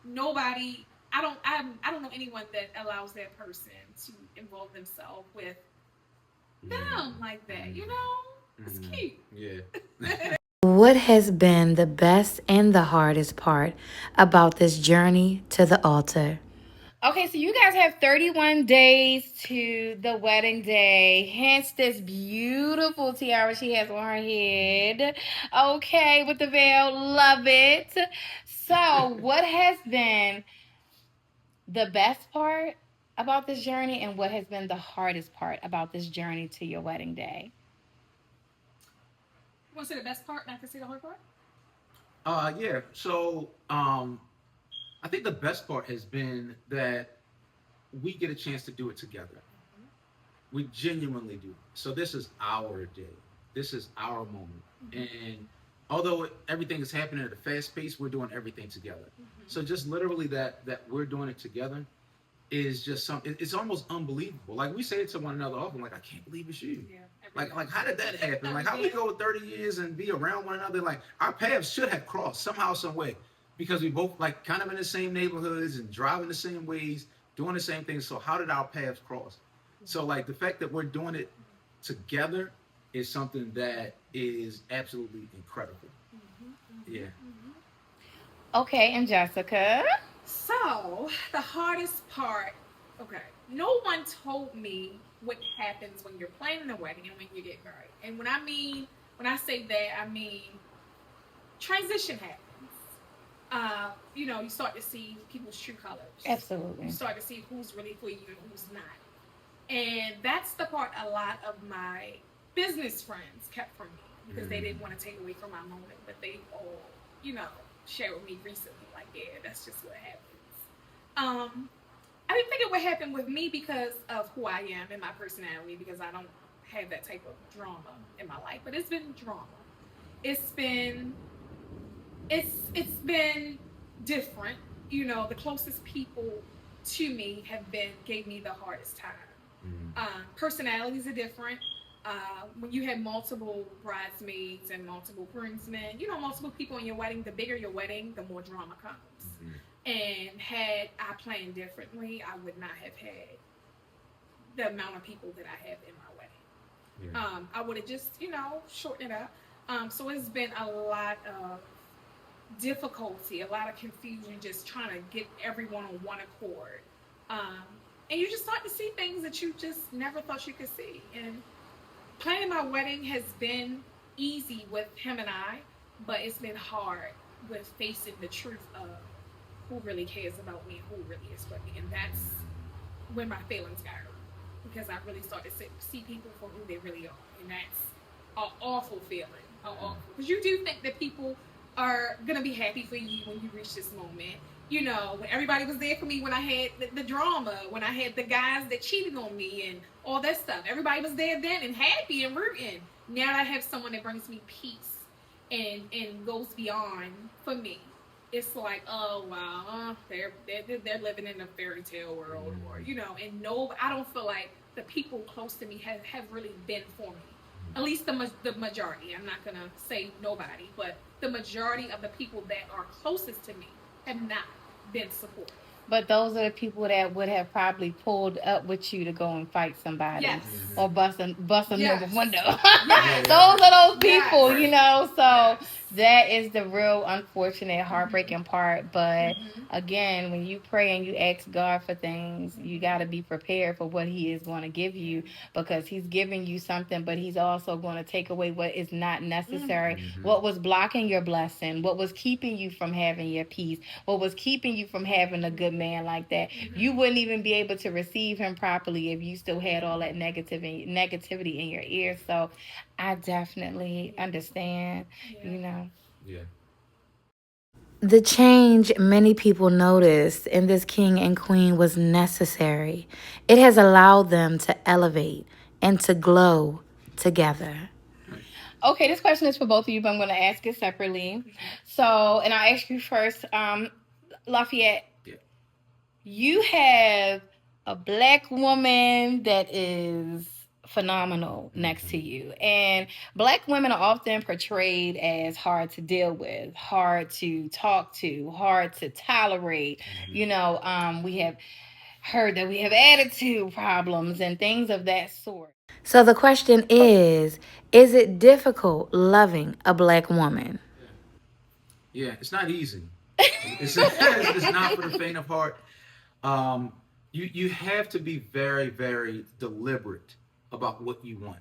nobody, I don't know anyone that allows that person to involve themselves with them like that, It's cute. Yeah. What has been the best and the hardest part about this journey to the altar? Okay, so you guys have 31 days to the wedding day. Hence this beautiful tiara she has on her head. Okay, with the veil. Love it. So, what has been the best part about this journey and what has been the hardest part about this journey to your wedding day? You want to say the best part and I can say the hard part? Yeah. So, I think the best part has been that we get a chance to do it together. Mm-hmm. We genuinely do. So this is our day. This is our moment. Mm-hmm. And although everything is happening at a fast pace, we're doing everything together. Mm-hmm. So just literally that we're doing it together is just something. It's almost unbelievable. Like we say it to one another often, like, I can't believe it's you. Yeah. Like how did that happen? Like how we go 30 years and be around one another? Like our paths should have crossed somehow, some way. Because we both like kind of in the same neighborhoods and driving the same ways, doing the same things. So how did our paths cross? So like the fact that we're doing it together is something that is absolutely incredible. Mm-hmm. Yeah. Mm-hmm. Okay, and Jessica? So the hardest part, okay, no one told me what happens when you're planning a wedding and when you get married. And when I say that, I mean transition happens. You start to see people's true colors. Absolutely. You start to see who's really for you and who's not. And that's the part a lot of my business friends kept from me because they didn't want to take away from my moment, but they all, shared with me recently, like, yeah, that's just what happens. I didn't think it would happen with me because of who I am and my personality, because I don't have that type of drama in my life, but it's been drama. It's been different. The closest people to me gave me the hardest time. Mm-hmm. Personalities are different. When you have multiple bridesmaids and multiple groomsmen, multiple people in your wedding, the bigger your wedding, the more drama comes. Mm-hmm. And had I planned differently, I would not have had the amount of people that I have in my wedding. Yeah. I would have just, shortened it up. So it's been a lot of difficulty, a lot of confusion, just trying to get everyone on one accord. And you just start to see things that you just never thought you could see. And planning my wedding has been easy with him and I, but it's been hard with facing the truth of who really cares about me and who really is for me. And that's when my feelings got hurt, because I really started to see people for who they really are. And that's an awful feeling. Because you do think that people are going to be happy for you when you reach this moment. When everybody was there for me when I had the drama, when I had the guys that cheated on me and all that stuff. Everybody was there then and happy and rooting. Now I have someone that brings me peace and goes beyond for me. It's like, oh wow, they're living in a fairy tale world, or and I don't feel like the people close to me have really been for me. At least the majority. I'm not gonna say nobody, but the majority of the people that are closest to me have not been supportive. But those are the people that would have probably pulled up with you to go and fight somebody. Yes. Or bust a yes. window. Yes. Those are those people, yes. So That is the real unfortunate, heartbreaking part. But again, when you pray and you ask God for things, you got to be prepared for what He is going to give you, because He's giving you something, but He's also going to take away what is not necessary. What was blocking your blessing, what was keeping you from having your peace, what was keeping you from having a good man like that. You wouldn't even be able to receive him properly if you still had all that negativity in your ears. So I definitely understand, you know. Yeah. The change many people noticed in this king and queen was necessary. It has allowed them to elevate and to glow together. Okay, this question is for both of you, but I'm going to ask it separately. So, and I'll ask you first, Lafayette. Yeah. You have a black woman that is phenomenal next to you, and black women are often portrayed as hard to deal with, hard to talk to, hard to tolerate. We have heard that we have attitude problems and things of that sort. So the question is it difficult loving a black woman? Yeah, it's not easy. It's not for the faint of heart. Um, you have to be very, very deliberate about what you want.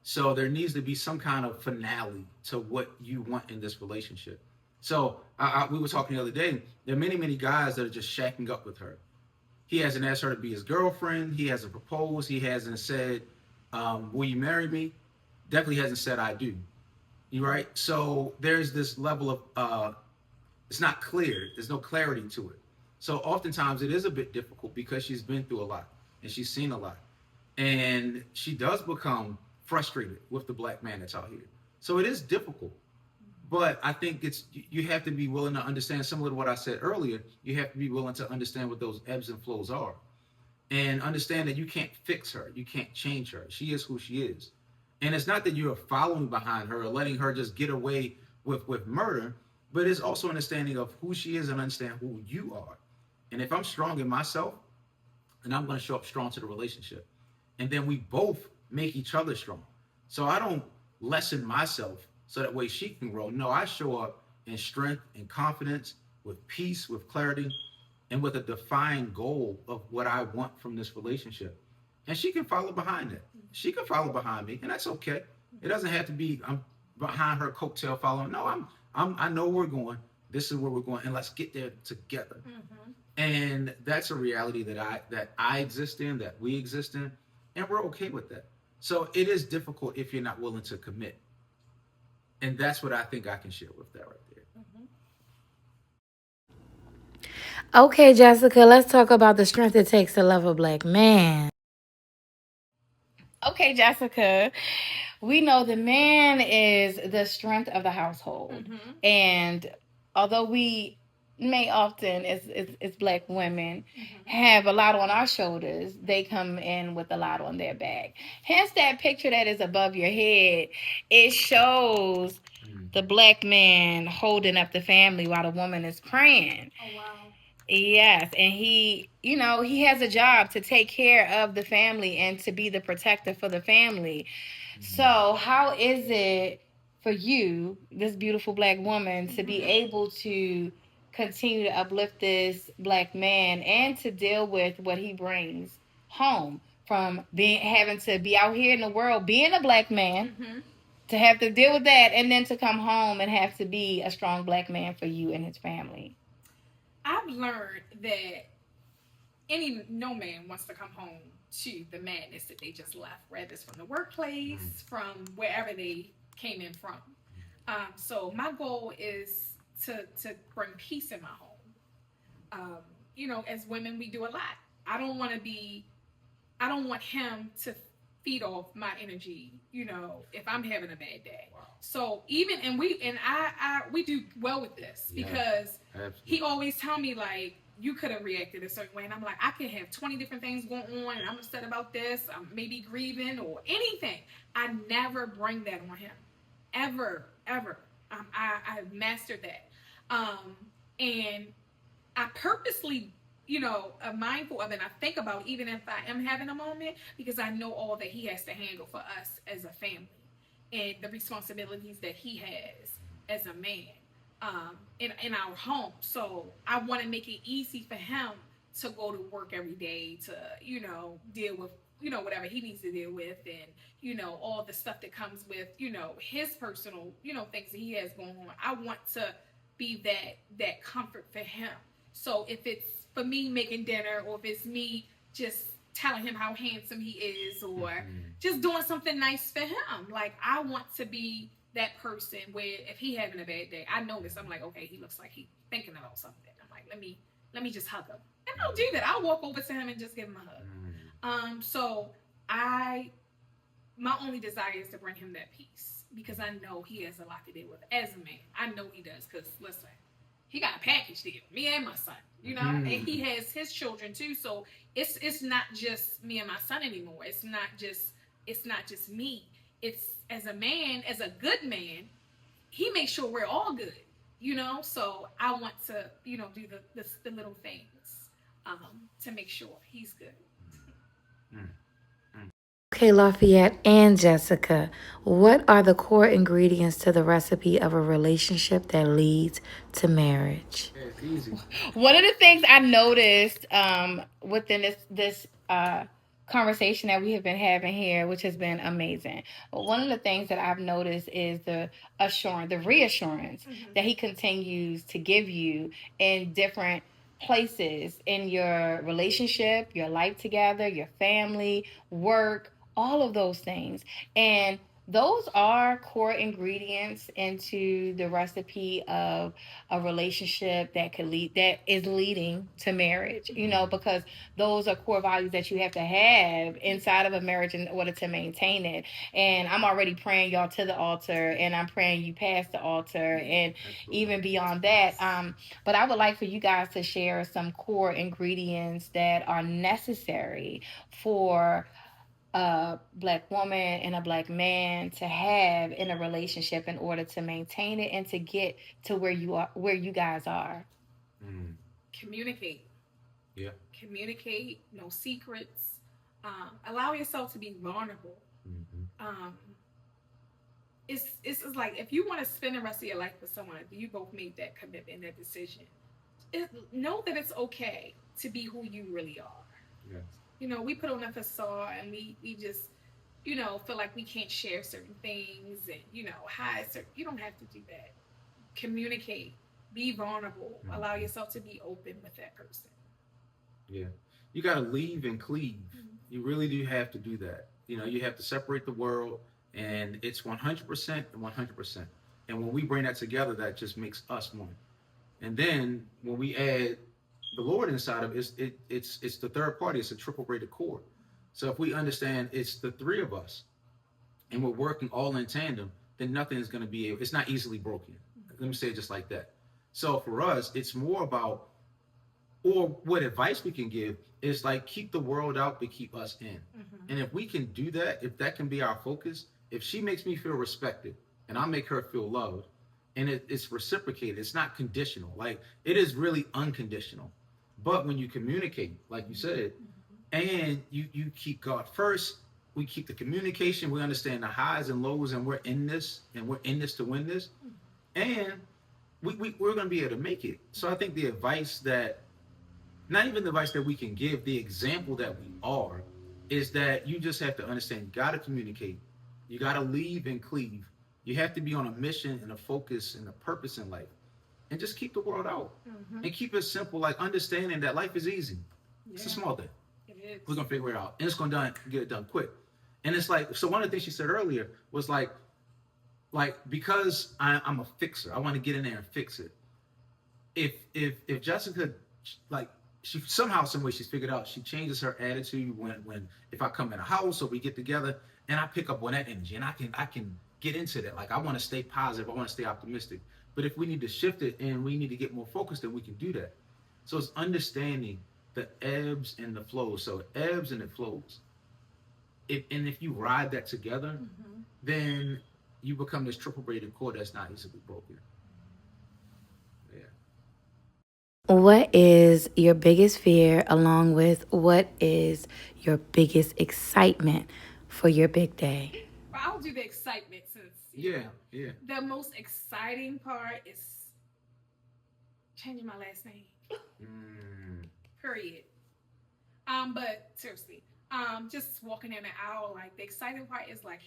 So there needs to be some kind of finale to what you want in this relationship. So we were talking the other day. There are many, many guys that are just shacking up with her. He hasn't asked her to be his girlfriend. He hasn't proposed. He hasn't said, "Will you marry me?" Definitely hasn't said, "I do." You right? So there's this level of it's not clear. There's no clarity to it. So oftentimes it is a bit difficult because she's been through a lot and she's seen a lot. And she does become frustrated with the black man that's out here. So it is difficult. But I think you have to be willing to understand, similar to what I said earlier, you have to be willing to understand what those ebbs and flows are. And understand that you can't fix her. You can't change her. She is who she is. And it's not that you're following behind her or letting her just get away with murder, but it's also understanding of who she is and understand who you are. And if I'm strong in myself, then I'm going to show up strong to the relationship. And then we both make each other strong. So I don't lessen myself so that way she can grow. No, I show up in strength and confidence, with peace, with clarity, and with a defined goal of what I want from this relationship. And she can follow behind it. She can follow behind me, and that's okay. It doesn't have to be I'm behind her coattail following. No, I know where we're going. This is where we're going, and let's get there together. And that's a reality that I exist in, that we exist in, and we're okay with that. So it is difficult if you're not willing to commit, and that's what I think I can share with that right there. Okay, Jessica, let's talk about the strength it takes to love a black man. Okay, Jessica, we know the man is the strength of the household. And although we may often, as black women, have a lot on our shoulders, they come in with a lot on their back. Hence, that picture that is above your head, it shows the black man holding up the family while the woman is praying. Oh, wow. Yes, and he has a job to take care of the family and to be the protector for the family. So, how is it for you, this beautiful black woman, to be able to continue to uplift this black man and to deal with what he brings home from having to be out here in the world being a black man, to have to deal with that, and then to come home and have to be a strong black man for you and his family? I've learned that no man wants to come home to the madness that they just left, whether it's from the workplace, from wherever they came in from. So my goal is to bring peace in my home. As women, we do a lot. I don't want him to feed off my energy, if I'm having a bad day. Wow. So we do well with this, because he always tell me, like, you could have reacted a certain way, and I'm like, I could have 20 different things going on, and I'm upset about this, I'm maybe grieving or anything. I never bring that on him, ever. I've mastered that, and I purposely, am mindful of it. And I think about, even if I am having a moment, because I know all that he has to handle for us as a family, and the responsibilities that he has as a man in our home. So I want to make it easy for him to go to work every day to, deal with, whatever he needs to deal with, and, all the stuff that comes with, his personal, things that he has going on. I want to be that comfort for him. So if it's for me making dinner, or if it's me just telling him how handsome he is, or just doing something nice for him, like I want to be that person where if he having a bad day, I notice, I'm like, okay, he looks like he's thinking about something. I'm like, let me just hug him, and I'll do that. I'll walk over to him and just give him a hug. So my only desire is to bring him that peace, because I know he has a lot to deal with as a man. I know he does, because listen, he got a package deal, me and my son, and he has his children too. So it's not just me and my son anymore. It's not just me. It's as a man, as a good man, he makes sure we're all good, So I want to, do the little things to make sure he's good. Okay, Lafayette and Jessica, what are the core ingredients to the recipe of a relationship that leads to marriage? Yeah, it's easy. One of the things I noticed within this conversation that we have been having here, which has been amazing. But one of the things that I've noticed is the reassurance that he continues to give you in different places in your relationship, your life together, your family, work, all of those things. And those are core ingredients into the recipe of a relationship that is leading to marriage, because those are core values that you have to have inside of a marriage in order to maintain it. And I'm already praying y'all to the altar, and I'm praying you past the altar, and even beyond that. But I would like for you guys to share some core ingredients that are necessary for a Black woman and a Black man to have in a relationship in order to maintain it and to get to where you guys are. Communicate. Yeah. Communicate. No secrets. Allow yourself to be vulnerable. It's like, if you want to spend the rest of your life with someone, you both made that commitment, that decision. Know that it's okay to be who you really are. Yes. We put on a facade, and we just, feel like we can't share certain things, and, hide certain. You don't have to do that. Communicate. Be vulnerable. Allow yourself to be open with that person. Yeah. You got to leave and cleave. You really do have to do that. You have to separate the world, and it's 100% and 100%. And when we bring that together, that just makes us one. And then when we add the Lord inside of it, it's the third party. It's a triple braided cord. So if we understand it's the three of us, and we're working all in tandem, then nothing is going to be able. It's not easily broken. Let me say it just like that. So for us, it's more about, or what advice we can give is like, keep the world out, but keep us in. And if we can do that, if that can be our focus, if she makes me feel respected and I make her feel loved, and it's reciprocated, it's not conditional. Like, it is really unconditional. But when you communicate, like you said, and you keep God first, we keep the communication, we understand the highs and lows, and we're in this to win this, and we're going to be able to make it. So I think the advice that, not even the advice that we can give, the example that we are, is that you just have to understand, you got to communicate, you got to leave and cleave, you have to be on a mission and a focus and a purpose in life, and just keep the world out, and keep it simple, like understanding that life is easy. It's a small thing. We're going to figure it out, and it's going to get it done quick. And it's like, so one of the things she said earlier was like because I'm a fixer, I want to get in there and fix it. If Jessica, like, she somehow, some way, she's figured out, she changes her attitude when if I come in a house or we get together, and I pick up on that energy, and I can get into that. Like, I want to stay positive, I want to stay optimistic. But if we need to shift it and we need to get more focused, then we can do that. So it's understanding the ebbs and the flows. So it ebbs and it flows. If you ride that together, then you become this triple braided cord that's not easily broken. Yeah. What is your biggest fear, along with what is your biggest excitement for your big day? I'll do the excitement, since Yeah, yeah. The most exciting part is changing my last name. Period. But seriously, just walking in the aisle, like the exciting part is like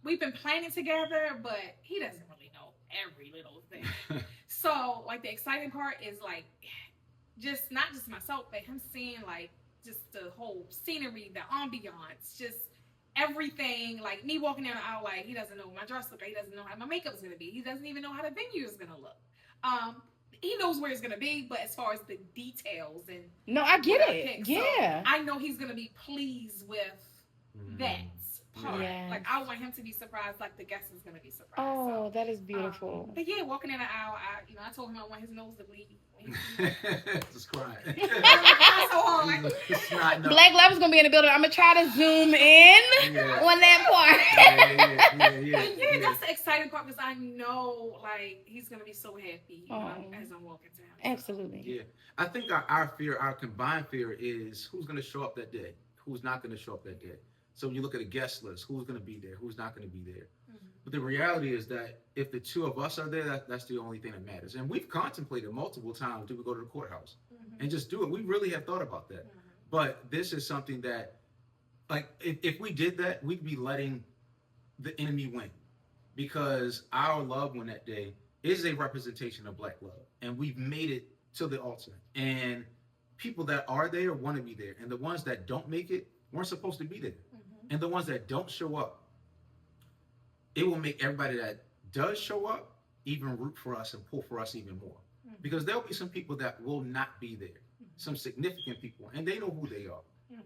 we've been planning together, but he doesn't really know every little thing. So like the exciting part is like not just myself, but him seeing like just the whole scenery, the ambiance, just everything. Like me walking down the aisle, like he doesn't know my dress look, he doesn't know how my makeup's gonna be, he doesn't even know how the venue is gonna look. He knows where it's gonna be, but as far as the details and no, I get it. Yeah, so I know he's gonna be pleased with that part. Yes. Like I want him to be surprised, like the guest is gonna be surprised. Oh, so, that is beautiful. But yeah, walking in the aisle, I told him I want his nose to bleed. Just crying. So hard. Black Love is gonna be in the building. I'm gonna try to zoom in on that part. Yeah, that's the exciting part because I know like he's gonna be so happy as I'm walking down. Absolutely. Yeah, I think our fear, our combined fear, is who's gonna show up that day, who's not gonna show up that day. So when you look at a guest list, who's gonna be there, who's not gonna be there. But the reality is that if the two of us are there, that's the only thing that matters. And we've contemplated multiple times, do we go to the courthouse and just do it? We really have thought about that. But this is something that, like, if we did that, we'd be letting the enemy win. Because our loved one that day is a representation of Black love. And we've made it to the ultimate. And people that are there want to be there. And the ones that don't make it weren't supposed to be there. And the ones that don't show up, it will make everybody that does show up even root for us and pull for us even more. Because there'll be some people that will not be there, some significant people, and they know who they are.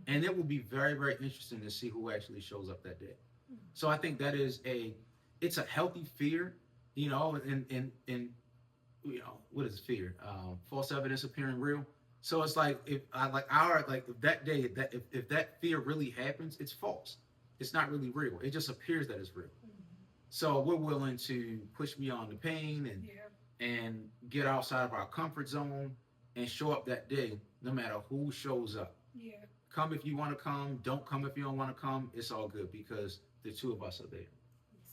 And it will be very, very interesting to see who actually shows up that day. So I think that is it's a healthy fear, and what is fear? False evidence appearing real. So it's like if that day, if that fear really happens, it's false. It's not really real. It just appears that it's real. So we're willing to push beyond the pain and get outside of our comfort zone and show up that day, no matter who shows up. Yeah. Come if you want to come. Don't come if you don't want to come. It's all good because the two of us are there.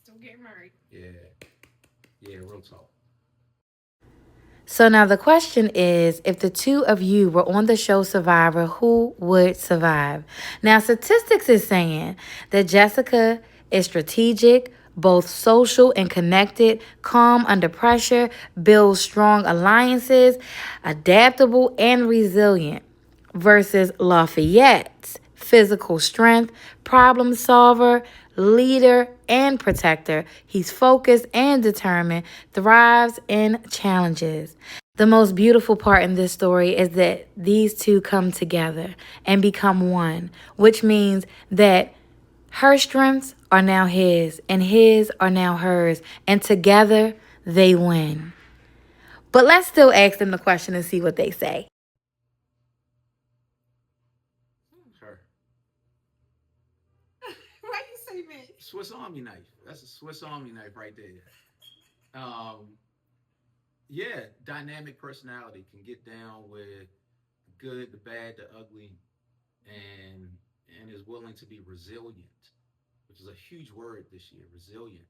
Still getting married. Yeah, real talk. So now the question is, if the two of you were on the show Survivor, who would survive? Now, statistics is saying that Jessica is strategic, both social and connected, calm under pressure, builds strong alliances, adaptable and resilient, versus Lafayette's physical strength, problem solver, leader, and protector. He's focused and determined, thrives in challenges. The most beautiful part in this story is that these two come together and become one, which means that her strengths are now his, and his are now hers, and together they win. But let's still ask them the question and see what they say. Her. Why you say me? Swiss Army knife. That's a Swiss Army knife right there. Yeah, dynamic personality, can get down with the good, the bad, the ugly, and is willing to be resilient, which is a huge word this year. Resilient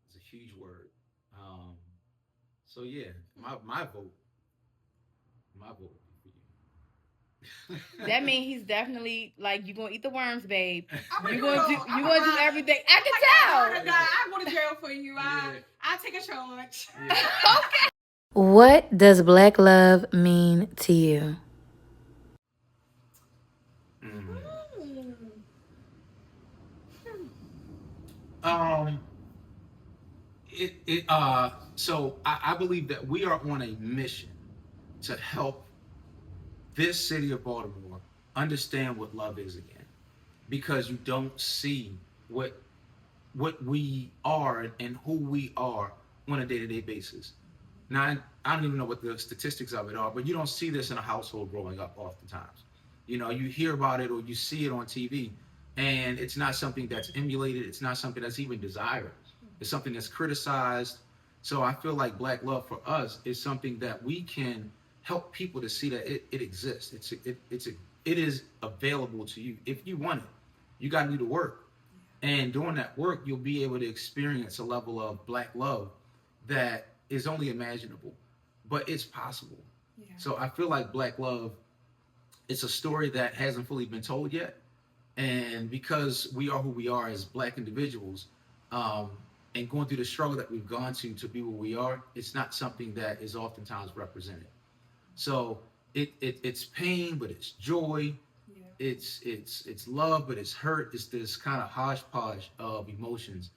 is a huge word. So yeah, my vote would be for you. That means he's definitely like, you gonna eat the worms, babe. You gonna do everything. I can tell. I'm going to jail for you. I'll take a charge. Yeah. Okay. What does Black love mean to you? So I believe that we are on a mission to help this city of Baltimore understand what love is again, because you don't see what we are and who we are on a day-to-day basis. Now, I don't even know what the statistics of it are, but you don't see this in a household growing up oftentimes. You hear about it or you see it on TV, and it's not something that's emulated. It's not something that's even desired. It's something that's criticized. So I feel like Black love for us is something that we can help people to see that it exists. It is available to you if you want it. You got to do the work. And doing that work, you'll be able to experience a level of Black love that is only imaginable, but it's possible. Yeah. So I feel like Black love, it's a story that hasn't fully been told yet. And because we are who we are as Black individuals, um, and going through the struggle that we've gone to be where we are, it's not something that is oftentimes represented. So it's pain, but it's joy. Yeah. It's love, but it's hurt. It's this kind of hodgepodge of emotions.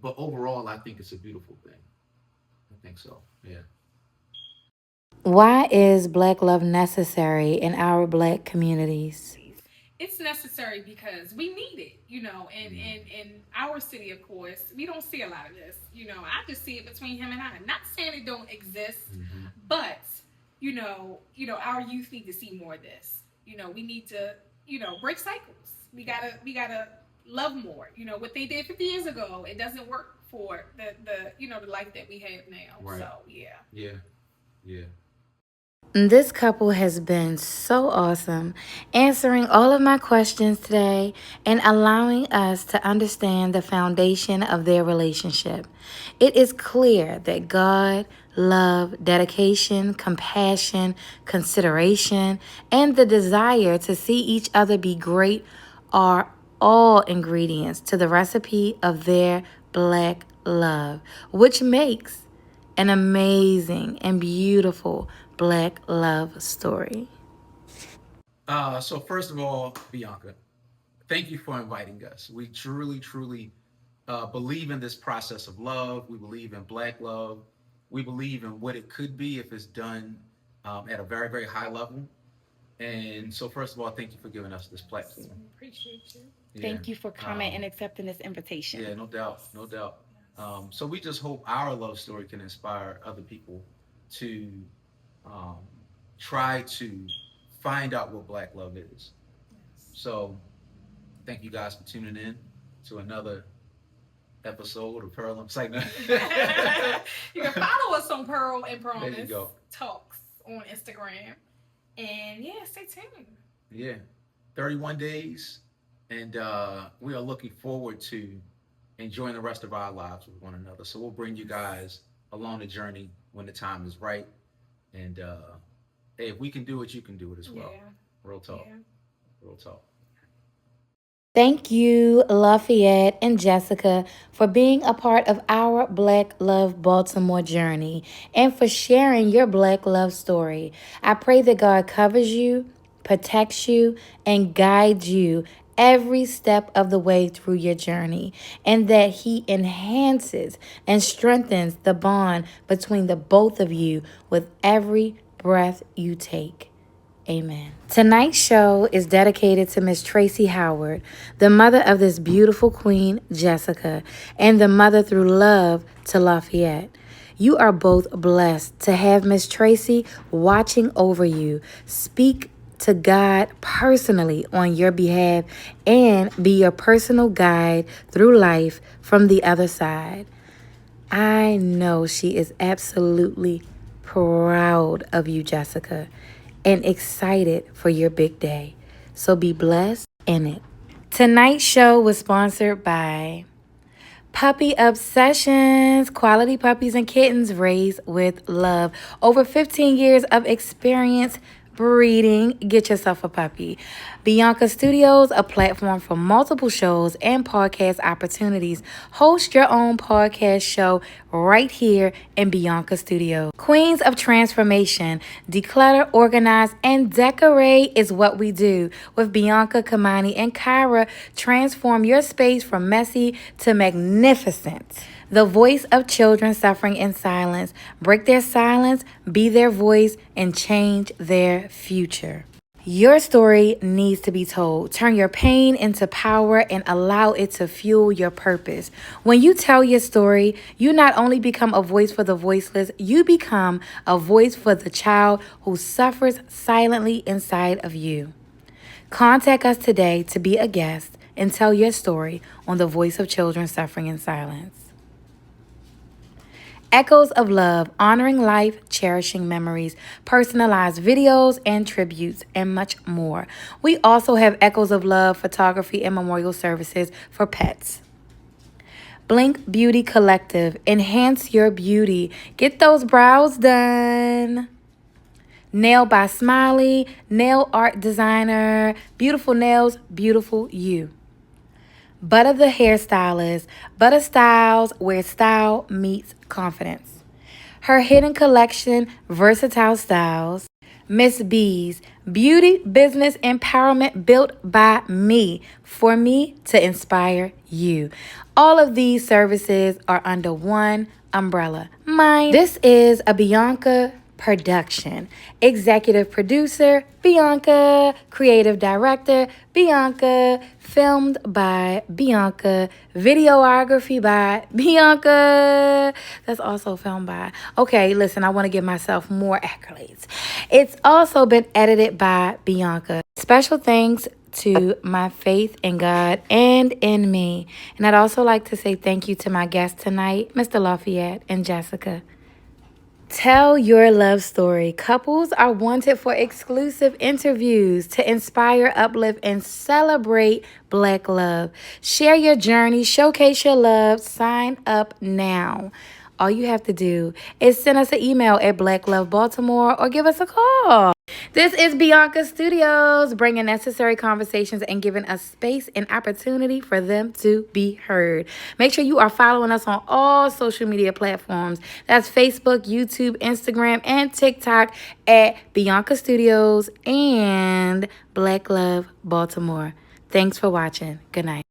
But overall, I think it's a beautiful thing. I think so. Yeah. Why is Black love necessary in our Black communities? It's necessary because we need it, you know, and in our city, of course, we don't see a lot of this. You know, I just see it between him and I. Not saying it don't exist, but our youth need to see more of this. You know, we need to, break cycles. We gotta love more. You know, what they did 50 years ago, it doesn't work for the life that we have now. Right. So yeah. Yeah. Yeah. This couple has been so awesome, answering all of my questions today and allowing us to understand the foundation of their relationship. It is clear that God, love, dedication, compassion, consideration, and the desire to see each other be great are all ingredients to the recipe of their Black love, which makes an amazing and beautiful Black love story. So first of all, Bianca, thank you for inviting us. We truly, truly believe in this process of love. We believe in Black love. We believe in what it could be if it's done at a very, very high level. And so, first of all, thank you for giving us this platform. Appreciate you. Yeah. Thank you for coming and accepting this invitation. Yeah, no doubt, no doubt. So we just hope our love story can inspire other people to um, try to find out what Black love is. So thank you guys for tuning in to another episode of Pearl and Excitement. You can follow us on Pearl and Promise There you go. Talks on Instagram. And yeah, stay tuned. Yeah, 31 days. And we are looking forward to enjoying the rest of our lives with one another. So we'll bring you guys along the journey when the time is right. And hey, if we can do it, you can do it as well. Yeah. Real talk. Yeah. Real talk. Thank you, Lafayette and Jessica, for being a part of our Black Love Baltimore journey and for sharing your Black love story. I pray that God covers you, protects you, and guides you every step of the way through your journey, and that He enhances and strengthens the bond between the both of you with every breath you take. Amen. Tonight's show is dedicated to Miss Tracy Howard, the mother of this beautiful queen, Jessica, and the mother through love to Lafayette. You are both blessed to have Miss Tracy watching over you, speak to God personally on your behalf, and be your personal guide through life from the other side. I know she is absolutely proud of you, Jessica, and excited for your big day. So be blessed in it. Tonight's show was sponsored by Puppy Obsessions, quality puppies and kittens raised with love. Over 15 years of experience breeding. Get yourself a puppy. Bianca Studios, a platform for multiple shows and podcast opportunities. Host your own podcast show right here in Bianca Studios. Queens of Transformation, declutter, organize, and decorate is what we do. With Bianca, Kamani, and Kyra, transform your space from messy to magnificent. The voice of children suffering in silence. Break their silence, be their voice, and change their future. Your story needs to be told. Turn your pain into power and allow it to fuel your purpose. When you tell your story, you not only become a voice for the voiceless, you become a voice for the child who suffers silently inside of you. Contact us today to be a guest and tell your story on the Voice of Children Suffering in Silence. Echoes of Love, honoring life, cherishing memories, personalized videos and tributes, and much more. We also have Echoes of Love photography and memorial services for pets. Blink Beauty Collective, enhance your beauty. Get those brows done. Nail by Smiley, nail art designer, beautiful nails, beautiful you. Butter the hairstylist, Butter Styles, where style meets confidence. Her hidden collection, versatile styles. Miss B's, beauty business empowerment built by me, for me to inspire you. All of these services are under one umbrella. Mine. This is a Bianca production. Executive producer, Bianca. Creative director, Bianca. Filmed by Bianca. Videography by Bianca. That's also filmed by. Okay, listen, I want to give myself more accolades. It's also been edited by Bianca. Special thanks to my faith in God and in me. And I'd also like to say thank you to my guests tonight, Mr. Lafayette and Jessica. Tell your love story. Couples are wanted for exclusive interviews to inspire, uplift, and celebrate Black love. Share your journey, showcase your love, sign up now. All you have to do is send us an email at blacklovebaltimore or give us a call. This is Bianca Studios, bringing necessary conversations and giving us space and opportunity for them to be heard. Make sure you are following us on all social media platforms. That's Facebook, YouTube, Instagram, and TikTok at Bianca Studios and Black Love Baltimore. Thanks for watching. Good night.